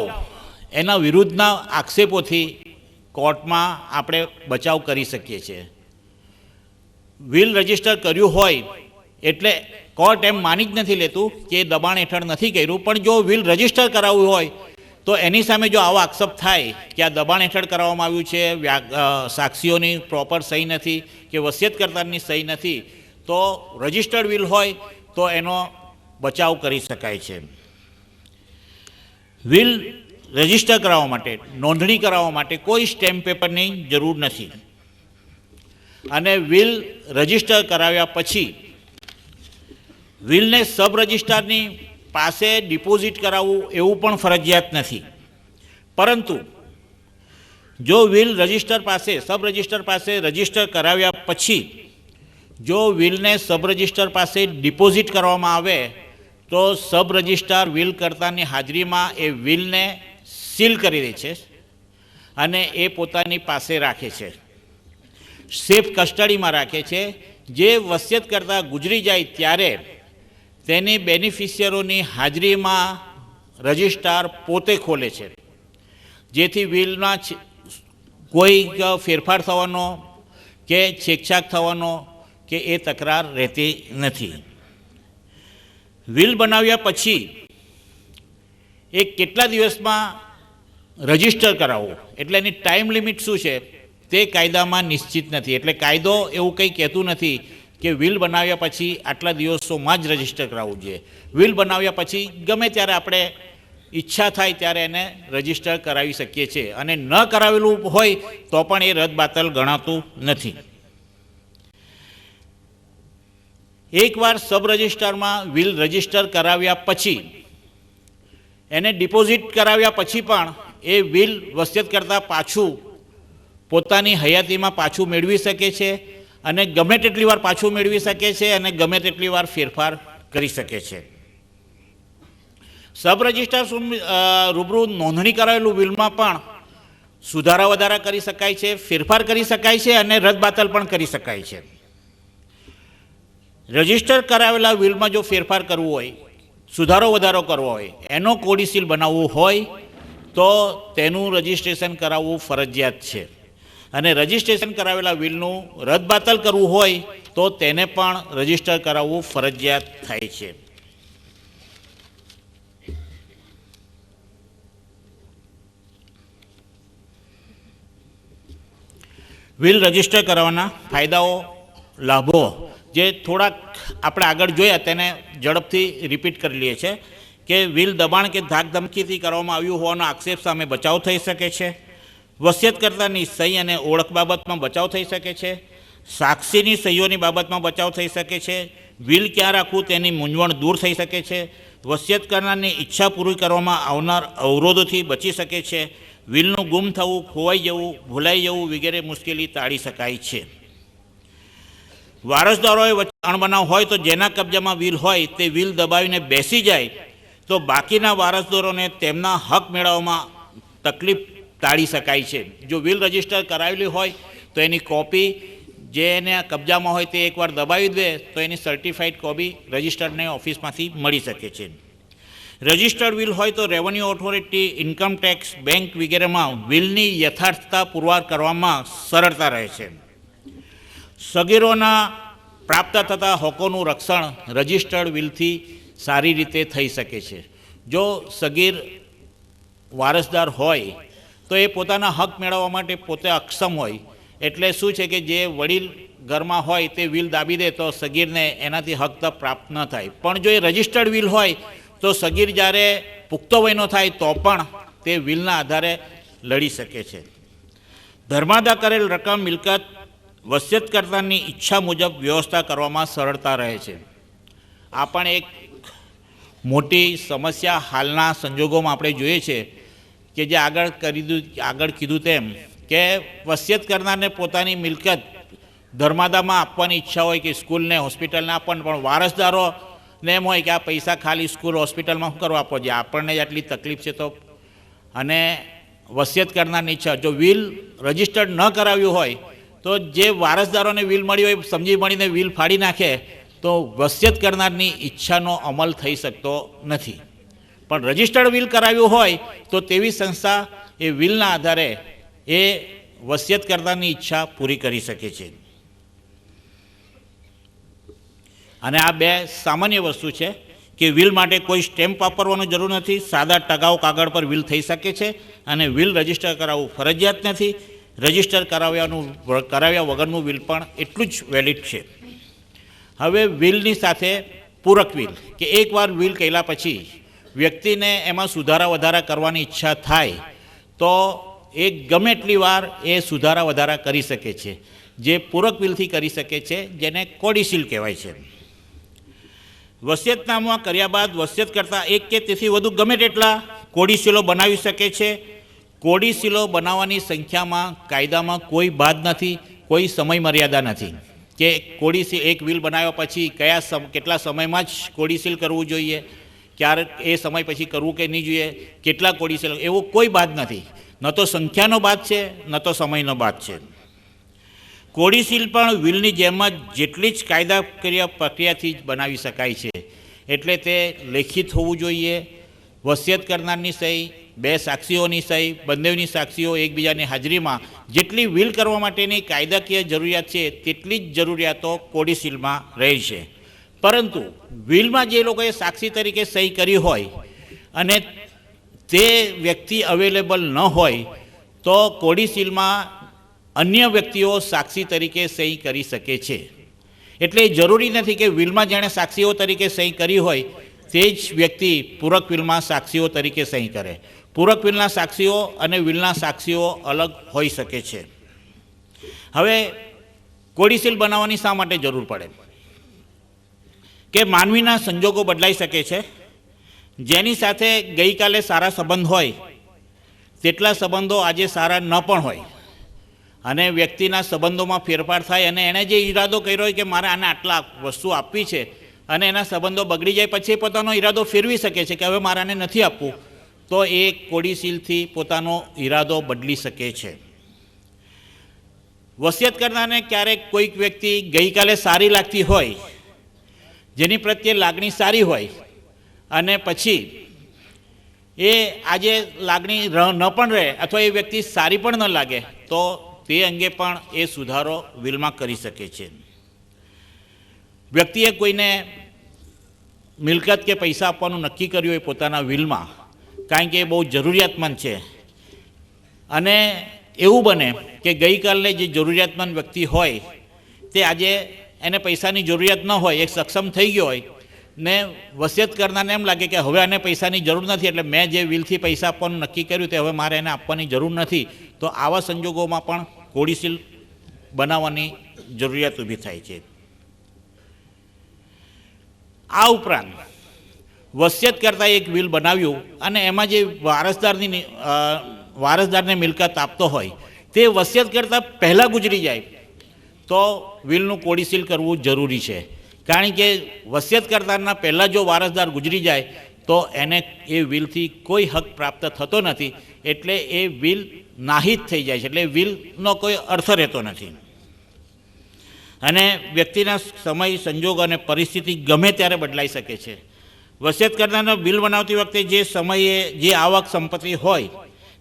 એના વિરુદ્ધના આક્ષેપોથી કોર્ટમાં આપણે બચાવ કરી શકીએ છીએ. વિલ રજીસ્ટર કર્યું હોય એટલે કોર્ટ એમ માની જ નથી લેતું કે દબાણ હેઠળ નથી કર્યું, પણ જો વિલ રજીસ્ટર કરાવવું હોય તો એની સામે જો આવો આક્ષેપ થાય કે આ દબાણ હેઠળ કરાવવામાં આવ્યું છે, સાક્ષીઓની પ્રોપર સહી નથી કે વસિયતકર્તાની સહી નથી, તો રજીસ્ટર્ડ વિલ હોય તો એનો બચાવ કરી શકાય છે. વિલ રજીસ્ટર કરાવવા માટે, નોંધણી કરાવવા માટે કોઈ સ્ટેમ્પ પેપરની જરૂર નથી. અને વિલ રજીસ્ટર કરાવ્યા પછી વિલને સબ રજિસ્ટ્રારની પાસે ડિપોઝિટ કરાવવું એવું પણ ફરજિયાત નથી. પરંતુ જો વિલ રજિસ્ટર પાસે, સબ રજિસ્ટર પાસે રજીસ્ટર કરાવ્યા પછી જો વિલને સબ રજિસ્ટર પાસે ડિપોઝિટ કરવામાં આવે તો સબ રજિસ્ટ્રાર વિલ કર્તાની હાજરીમાં એ વિલને સીલ કરી દે છે અને એ પોતાની પાસે રાખે છે, સેફ કસ્ટડીમાં રાખે છે. જે વસિયત કરતા ગુજરી જાય ત્યારે તેની બેનિફિશિયરોની હાજરીમાં રજિસ્ટ્રાર પોતે ખોલે છે, જેથી વિલમાં કોઈ ફેરફાર થવાનો કે છેકછાક થવાનો કે એ તકરાર રહેતી નથી. વિલ બનાવ્યા પછી એ કેટલા દિવસમાં રજીસ્ટર કરાવવું એટલે એની ટાઈમ લિમિટ શું છે તે કાયદામાં નિશ્ચિત નથી. એટલે કાયદો એવું કંઈ કહેતું નથી કે વિલ બનાવ્યા પછી આટલા દિવસોમાં જ રજીસ્ટર કરાવવું જોઈએ. વિલ બનાવ્યા પછી ગમે ત્યારે આપણે ઈચ્છા થાય ત્યારે એને રજીસ્ટર કરાવી શકીએ છીએ, અને ન કરાવેલું હોય તો પણ એ રદબાતલ ગણાતું નથી. એકવાર સબ રજિસ્ટરમાં વિલ રજીસ્ટર કરાવ્યા પછી એને ડિપોઝિટ કરાવ્યા પછી પણ એ વિલ વસિયત કરતાં પાછું પોતાની હયાતીમાં પાછું મેળવી શકે છે, અને ગમે તેટલી વાર પાછું મેળવી શકે છે અને ગમે તેટલી વાર ફેરફાર કરી શકે છે. સબ રજિસ્ટ્રાર રૂબરૂ નોંધણી કરાવેલું વિલમાં પણ સુધારા વધારા કરી શકાય છે, ફેરફાર કરી શકાય છે અને રદબાતલ પણ કરી શકાય છે. રજિસ્ટર કરાવેલા વિલમાં જો ફેરફાર કરવું હોય, સુધારો વધારો કરવો હોય, એનો કોડિસિલ બનાવવું હોય તો તેનું રજિસ્ટ્રેશન કરાવવું ફરજિયાત છે. અને રજિસ્ટ્રેશન કરાવેલા વિલનું રદબાતલ કરવું હોય તો તેને પણ રજિસ્ટર કરાવવું ફરજિયાત થાય છે. વિલ રજિસ્ટર કરવાના ફાયદાઓ, લાભો જે થોડાક આપણે આગળ જોયા તેને ઝડપથી રિપીટ કરી લઈએ છીએ કે વિલ દબાણ કે ધાકધમકીથી કરવામાં આવ્યું હોવાનો આક્ષેપ સામે બચાવ થઈ શકે છે. વસિયતકર્તાની સહી અને ઓળખ બાબતમાં બચાવ થઈ શકે છે. સાક્ષીની સહીઓની બાબતમાં બચાવ થઈ શકે છે. વિલ ક્યાં રાખવું તેની મૂંઝવણ દૂર થઈ શકે છે. વસિયત કરનારની ઈચ્છા પૂરી કરવામાં આવનાર અવરોધોથી બચી શકે છે. વિલનું ગુમ થવું, ખોવાઈ જવું, ભૂલાઈ જવું વગેરે મુશ્કેલી ટાળી શકાય છે. વારસદારોએ વચ્ચે અણબનાવ હોય તો જેના કબજામાં વિલ હોય તે વિલ દબાવીને બેસી જાય તો બાકીના વારસદારોને તેમના હક મેળવવામાં તકલીફ ટાળી શકાય છે. જો વિલ રજિસ્ટર કરાવેલી હોય તો એની કોપી જેને કબજામાં હોય તે એકવાર દબાવી દે તો એની સર્ટિફાઈડ કોપી રજિસ્ટર્ડને ઓફિસમાંથી મળી શકે છે. રજિસ્ટર્ડ વિલ હોય તો revenue authority, income tax, bank વગેરેમાં વિલની યથાર્થતા પુરવાર કરવામાં સરળતા રહે છે. સગીરોના પ્રાપ્ત થતા હકોનું રક્ષણ રજિસ્ટર્ડ વિલથી સારી રીતે થઈ શકે છે. જો સગીર વારસદાર હોય તો એ પોતાના હક મેળવવા માટે પોતે અક્ષમ હોય, એટલે શું છે કે જે વડીલ ઘરમાં હોય તે વિલ દાબી દે તો સગીરને એનાથી હક તો પ્રાપ્ત ન થાય. પણ જો એ રજિસ્ટર્ડ વિલ હોય તો સગીર જ્યારે પુખ્ત વયનો થાય તો પણ તે વિલના આધારે લડી શકે છે. ધર્માદા કરેલ રકમ મિલકત વસિયતકર્તાની ઈચ્છા મુજબ વ્યવસ્થા કરવામાં સરળતા રહે છે. આ પણ એક મોટી સમસ્યા હાલના સંજોગોમાં આપણે જોઈએ છે કે જે આગળ કીધું તેમ કે વસિયત કરનારને પોતાની મિલકત ધર્માદામાં આપવાની ઈચ્છા હોય કે સ્કૂલને, હોસ્પિટલને આપવાની, પણ વારસદારોને એમ હોય કે આ પૈસા ખાલી સ્કૂલ, હોસ્પિટલમાં શું કરવા આપવો છે, આપણને જ આટલી તકલીફ છે તો. અને વસિયત કરનારની ઈચ્છા, જો વિલ રજિસ્ટર્ડ ન કરાવ્યું હોય તો જે વારસદારોને વિલ મળી હોય સમજી મળીને વિલ ફાડી નાખે તો વસિયત કરનારની ઈચ્છાનો અમલ થઈ શકતો નથી. પણ રજિસ્ટર્ડ વિલ કરાવ્યું હોય તો તેવી સંસ્થા એ વિલના આધારે એ વસિયત કરનારની ઈચ્છા પૂરી કરી શકે છે. અને આ બે સામાન્ય વસ્તુ છે કે વિલ માટે કોઈ સ્ટેમ્પ વાપરવાની જરૂર નથી. સાદા ટકાઉ કાગળ પર વિલ થઈ શકે છે અને વિલ રજિસ્ટર કરાવવું ફરજિયાત નથી. રજિસ્ટર કરાવ્યા વગરનું વિલ પણ એટલું જ વેલિડ છે. હવે વિલની સાથે પૂરક વિલ, કે એકવાર વિલ કર્યા પછી વ્યક્તિને એમાં સુધારા વધારા કરવાની ઈચ્છા થાય તો એ ગમે એટલી વાર એ સુધારા વધારા કરી શકે છે, જે પૂરક વિલથી કરી શકે છે, જેને કોડિસિલ કહેવાય છે. વસિયતનામું કર્યા બાદ વસિયત કરતાં એક કે તેથી વધુ ગમે તેટલા કોડિસિલો બનાવી શકે છે. કોડિસિલો બનાવવાની સંખ્યામાં કાયદામાં કોઈ બાદ નથી, કોઈ સમય મર્યાદા નથી કે કોડિસિલ એક વિલ બનાવ્યા પછી કેટલા સમયમાં જ કોડિસિલ કરવું જોઈએ, ક્યારે એ સમય પછી કરવું કે નહીં જોઈએ, કેટલા કોડિસિલ, એવો કોઈ બાદ નથી. ન તો સંખ્યાનો બાદ છે, ન તો સમયનો બાદ છે. કોડિસિલ પણ વિલની જેમ જ જેટલી જ કાયદાકીય પ્રક્રિયાથી જ બનાવી શકાય છે. એટલે તે લેખિત હોવું જોઈએ. વસિયત કરનારની સહી, બે સાક્ષીઓની સહી, બંનેની સાક્ષીઓ એકબીજાની હાજરીમાં જેટલી વિલ કરવા માટેની કાયદાકીય જરૂરિયાત છે તેટલી જ જરૂરિયાતો કોડિસિલમાં રહી છે. પરંતુ વિલમાં જે લોકોએ સાક્ષી તરીકે સહી કરી હોય અને તે વ્યક્તિ અવેલેબલ ન હોય તો કોડિસિલમાં અન્ય વ્યક્તિઓ સાક્ષી તરીકે સહી કરી શકે છે. એટલે જરૂરી નથી કે વિલમાં જેણે સાક્ષીઓ તરીકે સહી કરી હોય તે જ વ્યક્તિ પૂરક વિલમાં સાક્ષીઓ તરીકે સહી કરે. પૂરક વિલના સાક્ષીઓ અને વિલના સાક્ષીઓ અલગ હોઈ શકે છે. હવે કોડિસિલ બનાવવાની શા માટે જરૂર પડે? કે માનવીના સંજોગો બદલાઈ શકે છે. જેની સાથે ગઈકાલે સારા સંબંધ હોય તેટલા સંબંધો આજે સારા ન પણ હોય અને વ્યક્તિના સંબંધોમાં ફેરફાર થાય અને એણે જે ઈરાદો કર્યો હોય કે મારે આને આટલા વસ્તુ આપવી છે અને એના સંબંધો બગડી જાય પછી પોતાનો ઈરાદો ફેરવી શકે છે કે હવે મારે આને નથી આપવું, તો એ કોડિસિલથી પોતાનો ઈરાદો બદલી શકે છે. વસિયત કરનારને ક્યારેક કોઈક વ્યક્તિ ગઈકાલે સારી લાગતી હોય, જેની પ્રત્યે લાગણી સારી હોય અને પછી એ આજે લાગણી ન પણ રહે અથવા એ વ્યક્તિ સારી પણ ન લાગે તો તે અંગે પણ એ સુધારો વિલમાં કરી શકે છે. વ્યક્તિએ કોઈને મિલકત કે પૈસા આપવાનું નક્કી કર્યું હોય પોતાના વિલમાં, કારણ કે એ બહુ જરૂરિયાતમંદ છે અને એવું બને કે ગઈકાલને જે જરૂરિયાતમંદ વ્યક્તિ હોય તે આજે એને પૈસાની જરૂરિયાત ન હોય, એક સક્ષમ થઈ ગયો હોય ને વસિયત કરનારને એમ લાગે કે હવે આને પૈસાની જરૂર નથી, એટલે મેં જે વિલથી પૈસા આપવાનું નક્કી કર્યું તે હવે મારે એને આપવાની જરૂર નથી, તો આવા સંજોગોમાં પણ કોડિસિલ બનાવવાની જરૂરિયાત ઊભી થાય છે. આ ઉપરાંત વસિયત કરતાં એક વિલ બનાવ્યું અને એમાં જે વારસદારને મિલકત આપતો હોય તે વસિયત કરતાં પહેલાં ગુજરી જાય તો વિલનું કોડીસીલ કરવું જરૂરી છે, કારણ કે વસિયત કરતાના પહેલાં જો વારસદાર ગુજરી જાય તો એને એ વિલથી કોઈ હક પ્રાપ્ત થતો નથી, એટલે એ વિલ નાહિત થઈ જાય છે, એટલે વિલનો કોઈ અર્થ રહેતો નથી. અને વ્યક્તિના સમય, સંજોગ અને પરિસ્થિતિ ગમે ત્યારે બદલાઈ શકે છે. વસિયત કરતાનો વિલ બનાવતી વખતે જે સમયે જે આવક સંપત્તિ હોય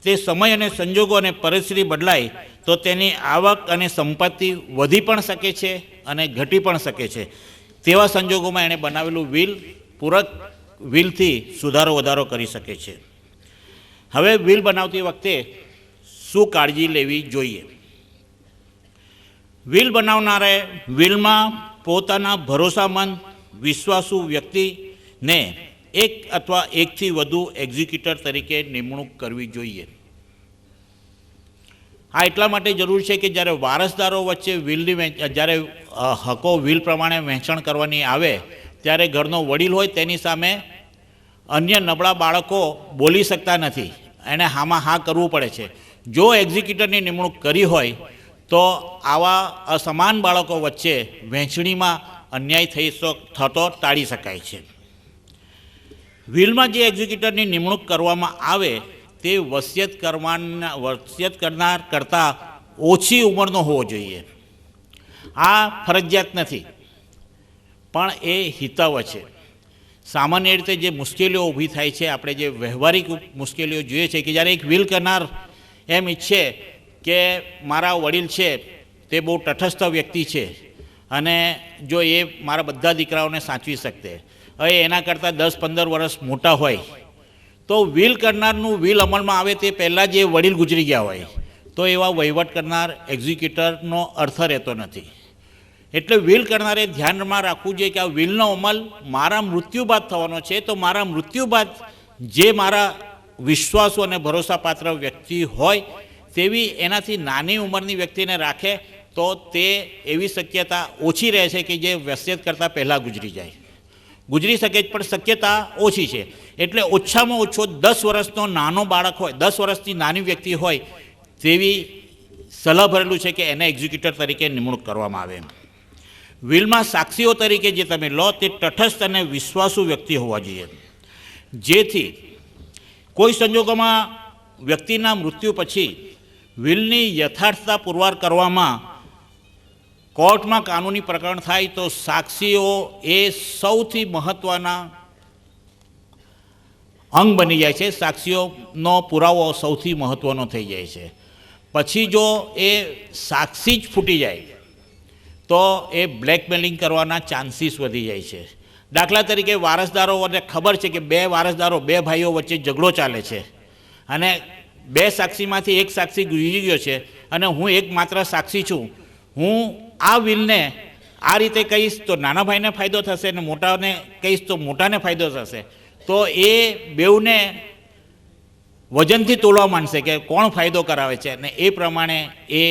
તે સમય અને સંજોગો અને પરિસ્થિતિ બદલાય તો તેની આવક અને સંપત્તિ વધી પણ શકે છે અને ઘટી પણ શકે છે. તેવા સંજોગોમાં એણે બનાવેલું વિલ પૂરક વિલથી સુધારો વધારો કરી શકે છે. હવે વિલ બનાવતી વખતે શું કાળજી લેવી જોઈએ? વિલ બનાવનારે વિલમાં પોતાના ભરોસામંદ વિશ્વાસુ વ્યક્તિને એક અથવા એકથી વધુ એક્ઝિક્યુટર તરીકે નિમણૂક કરવી જોઈએ. આ એટલા માટે જરૂર છે કે જ્યારે વારસદારો વચ્ચે જ્યારે હકો વિલ પ્રમાણે વહેંચણ કરવાની આવે ત્યારે ઘરનો વડીલ હોય તેની સામે અન્ય નબળા બાળકો બોલી શકતા નથી, એને હામાં હા કરવું પડે છે. જો એક્ઝિક્યુટરની નિમણૂક કરી હોય તો આવા અસમાન બાળકો વચ્ચે વહેંચણીમાં અન્યાય થતો ટાળી શકાય છે. વિલમાં જે એક્ઝિક્યુટરની નિમણૂક કરવામાં આવે તે વસિયત કરનાર કરતાં ઓછી ઉંમરનો હોવો જોઈએ. આ ફરજિયાત નથી, પણ એ હિતાવ છે. સામાન્ય રીતે જે મુશ્કેલીઓ ઊભી થાય છે, આપણે જે વ્યવહારિક મુશ્કેલીઓ જોઈએ છે કે જ્યારે એક વિલ કરનાર એમ ઈચ્છે કે મારા વડીલ છે તે બહુ તટસ્થ વ્યક્તિ છે અને જો એ મારા બધા દીકરાઓને સાચવી શકશે, હવે એના કરતાં 10-15 વર્ષ મોટા હોય તો વિલ કરનારનું વિલ અમલમાં આવે તે પહેલાં જે વડીલ ગુજરી ગયા હોય તો એવા વહીવટ કરનાર એક્ઝિક્યુટરનો અર્થ રહેતો નથી. એટલે વિલ કરનારે ધ્યાનમાં રાખવું જોઈએ કે આ વિલનો અમલ મારા મૃત્યુ બાદ થવાનો છે, તો મારા મૃત્યુ બાદ જે મારા વિશ્વાસુ અને ભરોસાપાત્ર વ્યક્તિ હોય તેવી એનાથી નાની ઉંમરની વ્યક્તિને રાખે તો તે એવી શક્યતા ઓછી રહે છે કે જે વસિયત કરતાં પહેલાં ગુજરી શકે પણ શક્યતા ઓછી છે. એટલે ઓછામાં ઓછો 10 વર્ષનો નાનો બાળક હોય, 10 વર્ષથી નાની વ્યક્તિ હોય તેવી સલાહ ભરેલું છે કે એને એક્ઝિક્યુટર તરીકે નિમણૂક કરવામાં આવે. વિલમાં સાક્ષીઓ તરીકે જે તમે લો તે તટસ્થ અને વિશ્વાસુ વ્યક્તિ હોવા જોઈએ, જેથી કોઈ સંજોગોમાં વ્યક્તિના મૃત્યુ પછી વિલની યથાર્થતા પુરવાર કરવામાં કોર્ટમાં કાનૂની પ્રકરણ થાય તો સાક્ષીઓ એ સૌથી મહત્ત્વના અંગ બની જાય છે. સાક્ષીઓનો પુરાવો સૌથી મહત્ત્વનો થઈ જાય છે. પછી જો એ સાક્ષી જ ફૂટી જાય તો એ બ્લેકમેલિંગ કરવાના ચાન્સીસ વધી જાય છે. દાખલા તરીકે વારસદારોને ખબર છે કે બે ભાઈઓ વચ્ચે ઝઘડો ચાલે છે અને 2 સાક્ષીમાંથી એક સાક્ષી ગુજરી ગયો છે અને હું એકમાત્ર સાક્ષી છું, હું આ વિલને આ રીતે કહીશ તો નાના ભાઈને ફાયદો થશે અને મોટાને કહીશ તો મોટાને ફાયદો થશે, તો એ બેઉને વજનથી તોલવા માંડશે કે કોણ ફાયદો કરાવે છે અને એ પ્રમાણે એ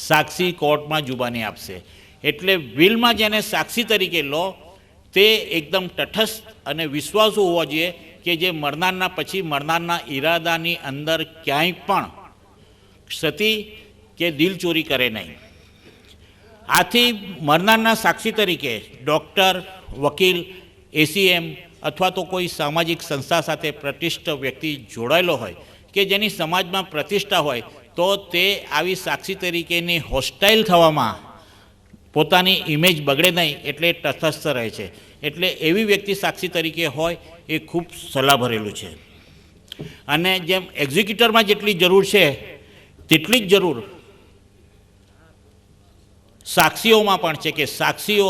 સાક્ષી કોર્ટમાં જુબાની આપશે. એટલે વિલમાં જેને સાક્ષી તરીકે લો તે એકદમ તટસ્થ અને વિશ્વાસુ હોવા જોઈએ કે જે મરનારના પછી મરનારના ઈરાદાની અંદર ક્યાંય પણ ક્ષતિ કે દિલચોરી કરે નહીં. આથી મરનારના સાક્ષી તરીકે ડૉક્ટર, વકીલ, એસીએમ અથવા તો કોઈ સામાજિક સંસ્થા સાથે પ્રતિષ્ઠિત વ્યક્તિ જોડાયેલો હોય કે જેની સમાજમાં પ્રતિષ્ઠા હોય તો તે આવી સાક્ષી તરીકેની હોસ્ટાઇલ થવામાં પોતાની ઇમેજ બગડે નહીં એટલે તટસ્થ રહે છે. એટલે એવી વ્યક્તિ સાક્ષી તરીકે હોય એ ખૂબ સલાહ ભરેલું છે. અને જેમ એક્ઝિક્યુટરમાં જેટલી જરૂર છે તેટલી જ જરૂર સાક્ષીઓમાં પણ છે કે સાક્ષીઓ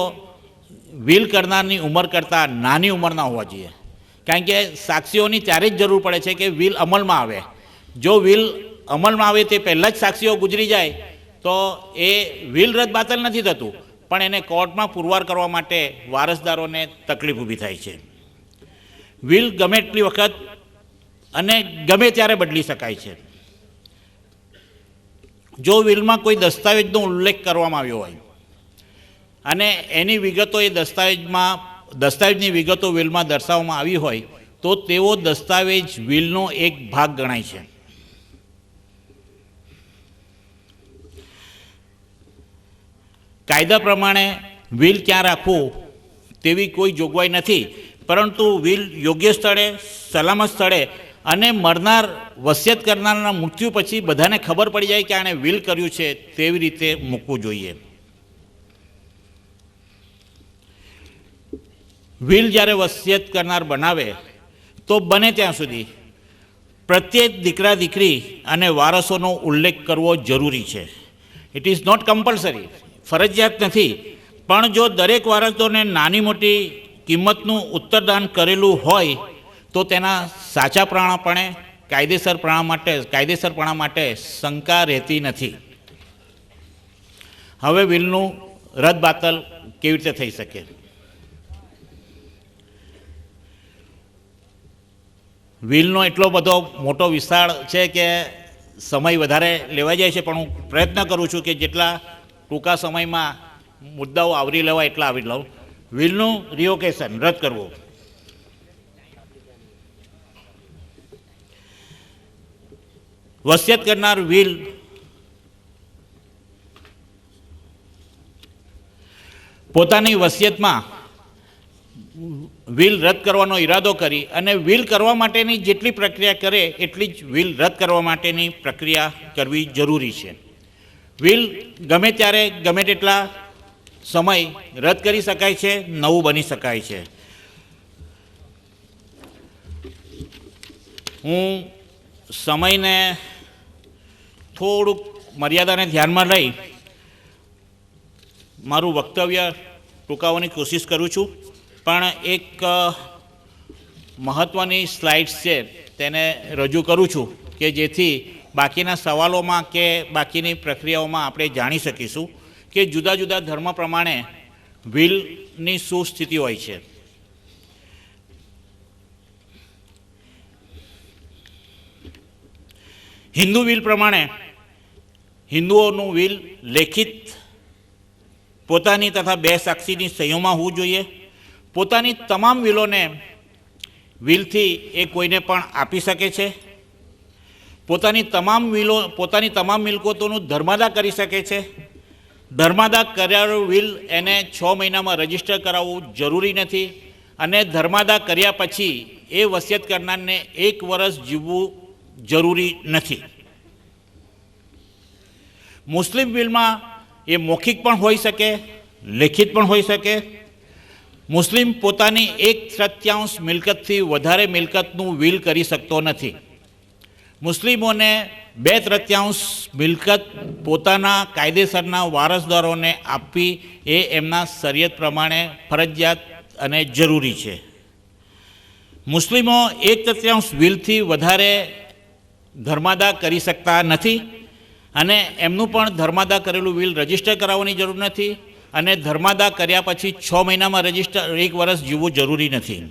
વિલ કરનારની ઉંમર કરતાં નાની ઉંમરના હોવા જોઈએ. કારણ કે સાક્ષીઓની ત્યારે જ જરૂર પડે છે કે વિલ અમલમાં આવે. જો વિલ અમલમાં આવે તે પહેલાં જ સાક્ષીઓ ગુજરી જાય તો એ વિલ રદ બાતલ નથી થતું, પણ એને કોર્ટમાં પુરવાર કરવા માટે વારસદારોને તકલીફ ઊભી થાય છે. વિલ ગમે એટલી વખત અને ગમે ત્યારે બદલી શકાય છે. જો વિલમાં કોઈ દસ્તાવેજનો ઉલ્લેખ કરવામાં આવ્યો હોય અને એની વિગતો એ દસ્તાવેજમાં દસ્તાવેજની વિગતો વિલમાં દર્શાવવામાં આવી હોય તો તેવો દસ્તાવેજ વિલનો એક ભાગ ગણાય છે. કાયદા પ્રમાણે વિલ ક્યાં રાખવું તેવી કોઈ જોગવાઈ નથી, પરંતુ વિલ યોગ્ય સ્થળે, સલામત સ્થળે અને મરનાર વસિયત કરનારના મૃત્યુ પછી બધાને ખબર પડી જાય કે આણે વિલ કર્યું છે તેવી રીતે મૂકવું જોઈએ. વિલ જ્યારે વસિયત કરનાર બનાવે તો બને ત્યાં સુધી પ્રત્યેક દીકરા દીકરી અને વારસોનો ઉલ્લેખ કરવો જરૂરી છે. ઇટ ઇઝ નોટ કમ્પલસરી, ફરજિયાત નથી, પણ જો દરેક વારસોને નાની મોટી કિંમતનું ઉત્તરદાન કરેલું હોય તો તેના સાચાપણાપણે કાયદેસરપણા માટે શંકા રહેતી નથી. હવે વિલનું રદબાતલ કેવી રીતે થઈ શકે? વિલનો એટલો બધો મોટો વિસ્તાર છે કે સમય વધારે લેવાઈ જાય છે, પણ હું પ્રયત્ન કરું છું કે જેટલા ટૂંકા સમયમાં મુદ્દાઓ આવરી લેવાય એટલા આવરી લઉં. વિલનું રિવોકેશન, રદ કરવું. વસિયત કરનાર વિલ પોતાની વસિયતમાં વિલ રદ કરવાનો ઈરાદો કરી અને વિલ કરવા માટેની જેટલી પ્રક્રિયા કરે એટલી જ વિલ રદ કરવા માટેની પ્રક્રિયા કરવી જરૂરી છે. વિલ ગમે ત્યારે ગમે તેટલા સમય રદ કરી શકાય છે, નવું બની શકાય છે. હું સમયને થોડુંક મર્યાદાને ધ્યાનમાં લઈ મારું વક્તવ્ય ટૂંકાવવાની કોશિશ કરું છું, પણ એક મહત્ત્વની સ્લાઇડ્સ છે તેને રજૂ કરું છું કે જેથી બાકીના સવાલોમાં કે બાકીની પ્રક્રિયાઓમાં આપણે જાણી શકીશું કે જુદા જુદા ધર્મ પ્રમાણે વિલની શું સ્થિતિ હોય છે. હિન્દુ વિલ પ્રમાણે હિન્દુઓનું વિલ લેખિત પોતાની તથા બે સાક્ષીની સહીઓમાં હોવું જોઈએ. પોતાની તમામ વિલોને વિલથી એ કોઈને પણ આપી શકે છે. પોતાની તમામ મિલકતોનું ધર્માદા કરી શકે છે. ધર્માદા કરાયેલું વિલ એને 6 મહિનામાં રજીસ્ટર કરાવવું જરૂરી નથી, અને ધર્માદા કર્યા પછી એ વસિયત કરનારને 1 વર્ષ જીવવું જરૂરી નથી. મુસ્લિમ વિલમાં એ મૌખિક પણ હોઈ શકે, લેખિત પણ હોઈ શકે. મુસ્લિમ પોતાની 1/3 મિલકતથી વધારે મિલકતનું વિલ કરી શકતો નથી. મુસ્લિમોને 2/3 મિલકત પોતાના કાયદેસરના વારસદારોને આપવી એ એમના શરિયત પ્રમાણે ફરજિયાત અને જરૂરી છે. મુસ્લિમો 1/3 વિલથી વધારે ધર્માદા કરી શકતા નથી, અને એમનું પણ ધર્માદા કરેલું વિલ રજીસ્ટર કરાવવાની જરૂર નથી, અને ધર્માદા કર્યા પછી 6 મહિનામાં રજીસ્ટર 1 વર્ષ જીવવું જરૂરી નથી.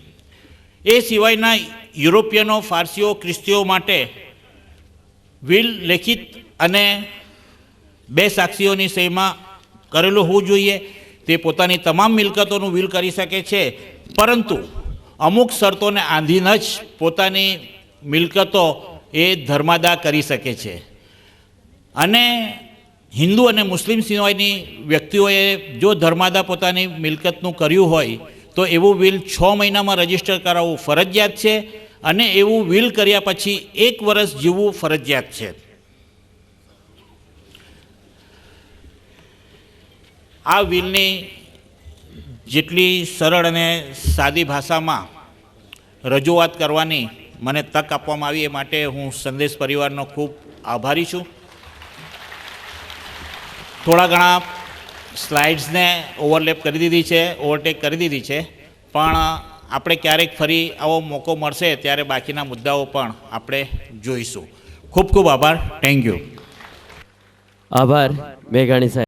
એ સિવાયના યુરોપિયનો, ફારસીઓ, ખ્રિસ્તીઓ માટે વિલ લેખિત અને 2 સાક્ષીઓની સહીમાં કરેલું હોવું જોઈએ. તે પોતાની તમામ મિલકતોનું વિલ કરી શકે છે, પરંતુ અમુક શરતોને આધીન જ પોતાની મિલકતો એ ધર્માદા કરી શકે છે. અને હિન્દુ અને મુસ્લિમ સિવાયની વ્યક્તિઓએ જો ધર્માદા પોતાની મિલકતનું કર્યું હોય તો એવું વિલ 6 મહિનામાં રજીસ્ટર કરાવવું ફરજિયાત છે, અને એવું વિલ કર્યા પછી 1 વર્ષ જીવવું ફરજિયાત છે. આ વિલની જેટલી સરળ અને સાદી ભાષામાં રજૂઆત કરવાની મને તક આપવામાં આવી એ માટે હું સંદેશ પરિવારનો ખૂબ આભારી છું. થોડા ઘણા સ્લાઇડ્સને ઓવરલેપ કરી દીધી છે, ઓવરટેક કરી દીધી છે, પણ આપણે ક્યારેક ફરી આવો મોકો મળશે ત્યારે બાકીના મુદ્દાઓ પણ આપણે જોઈશું. ખૂબ ખૂબ આભાર. Thank you. આભાર મેઘાણી સાહેબ.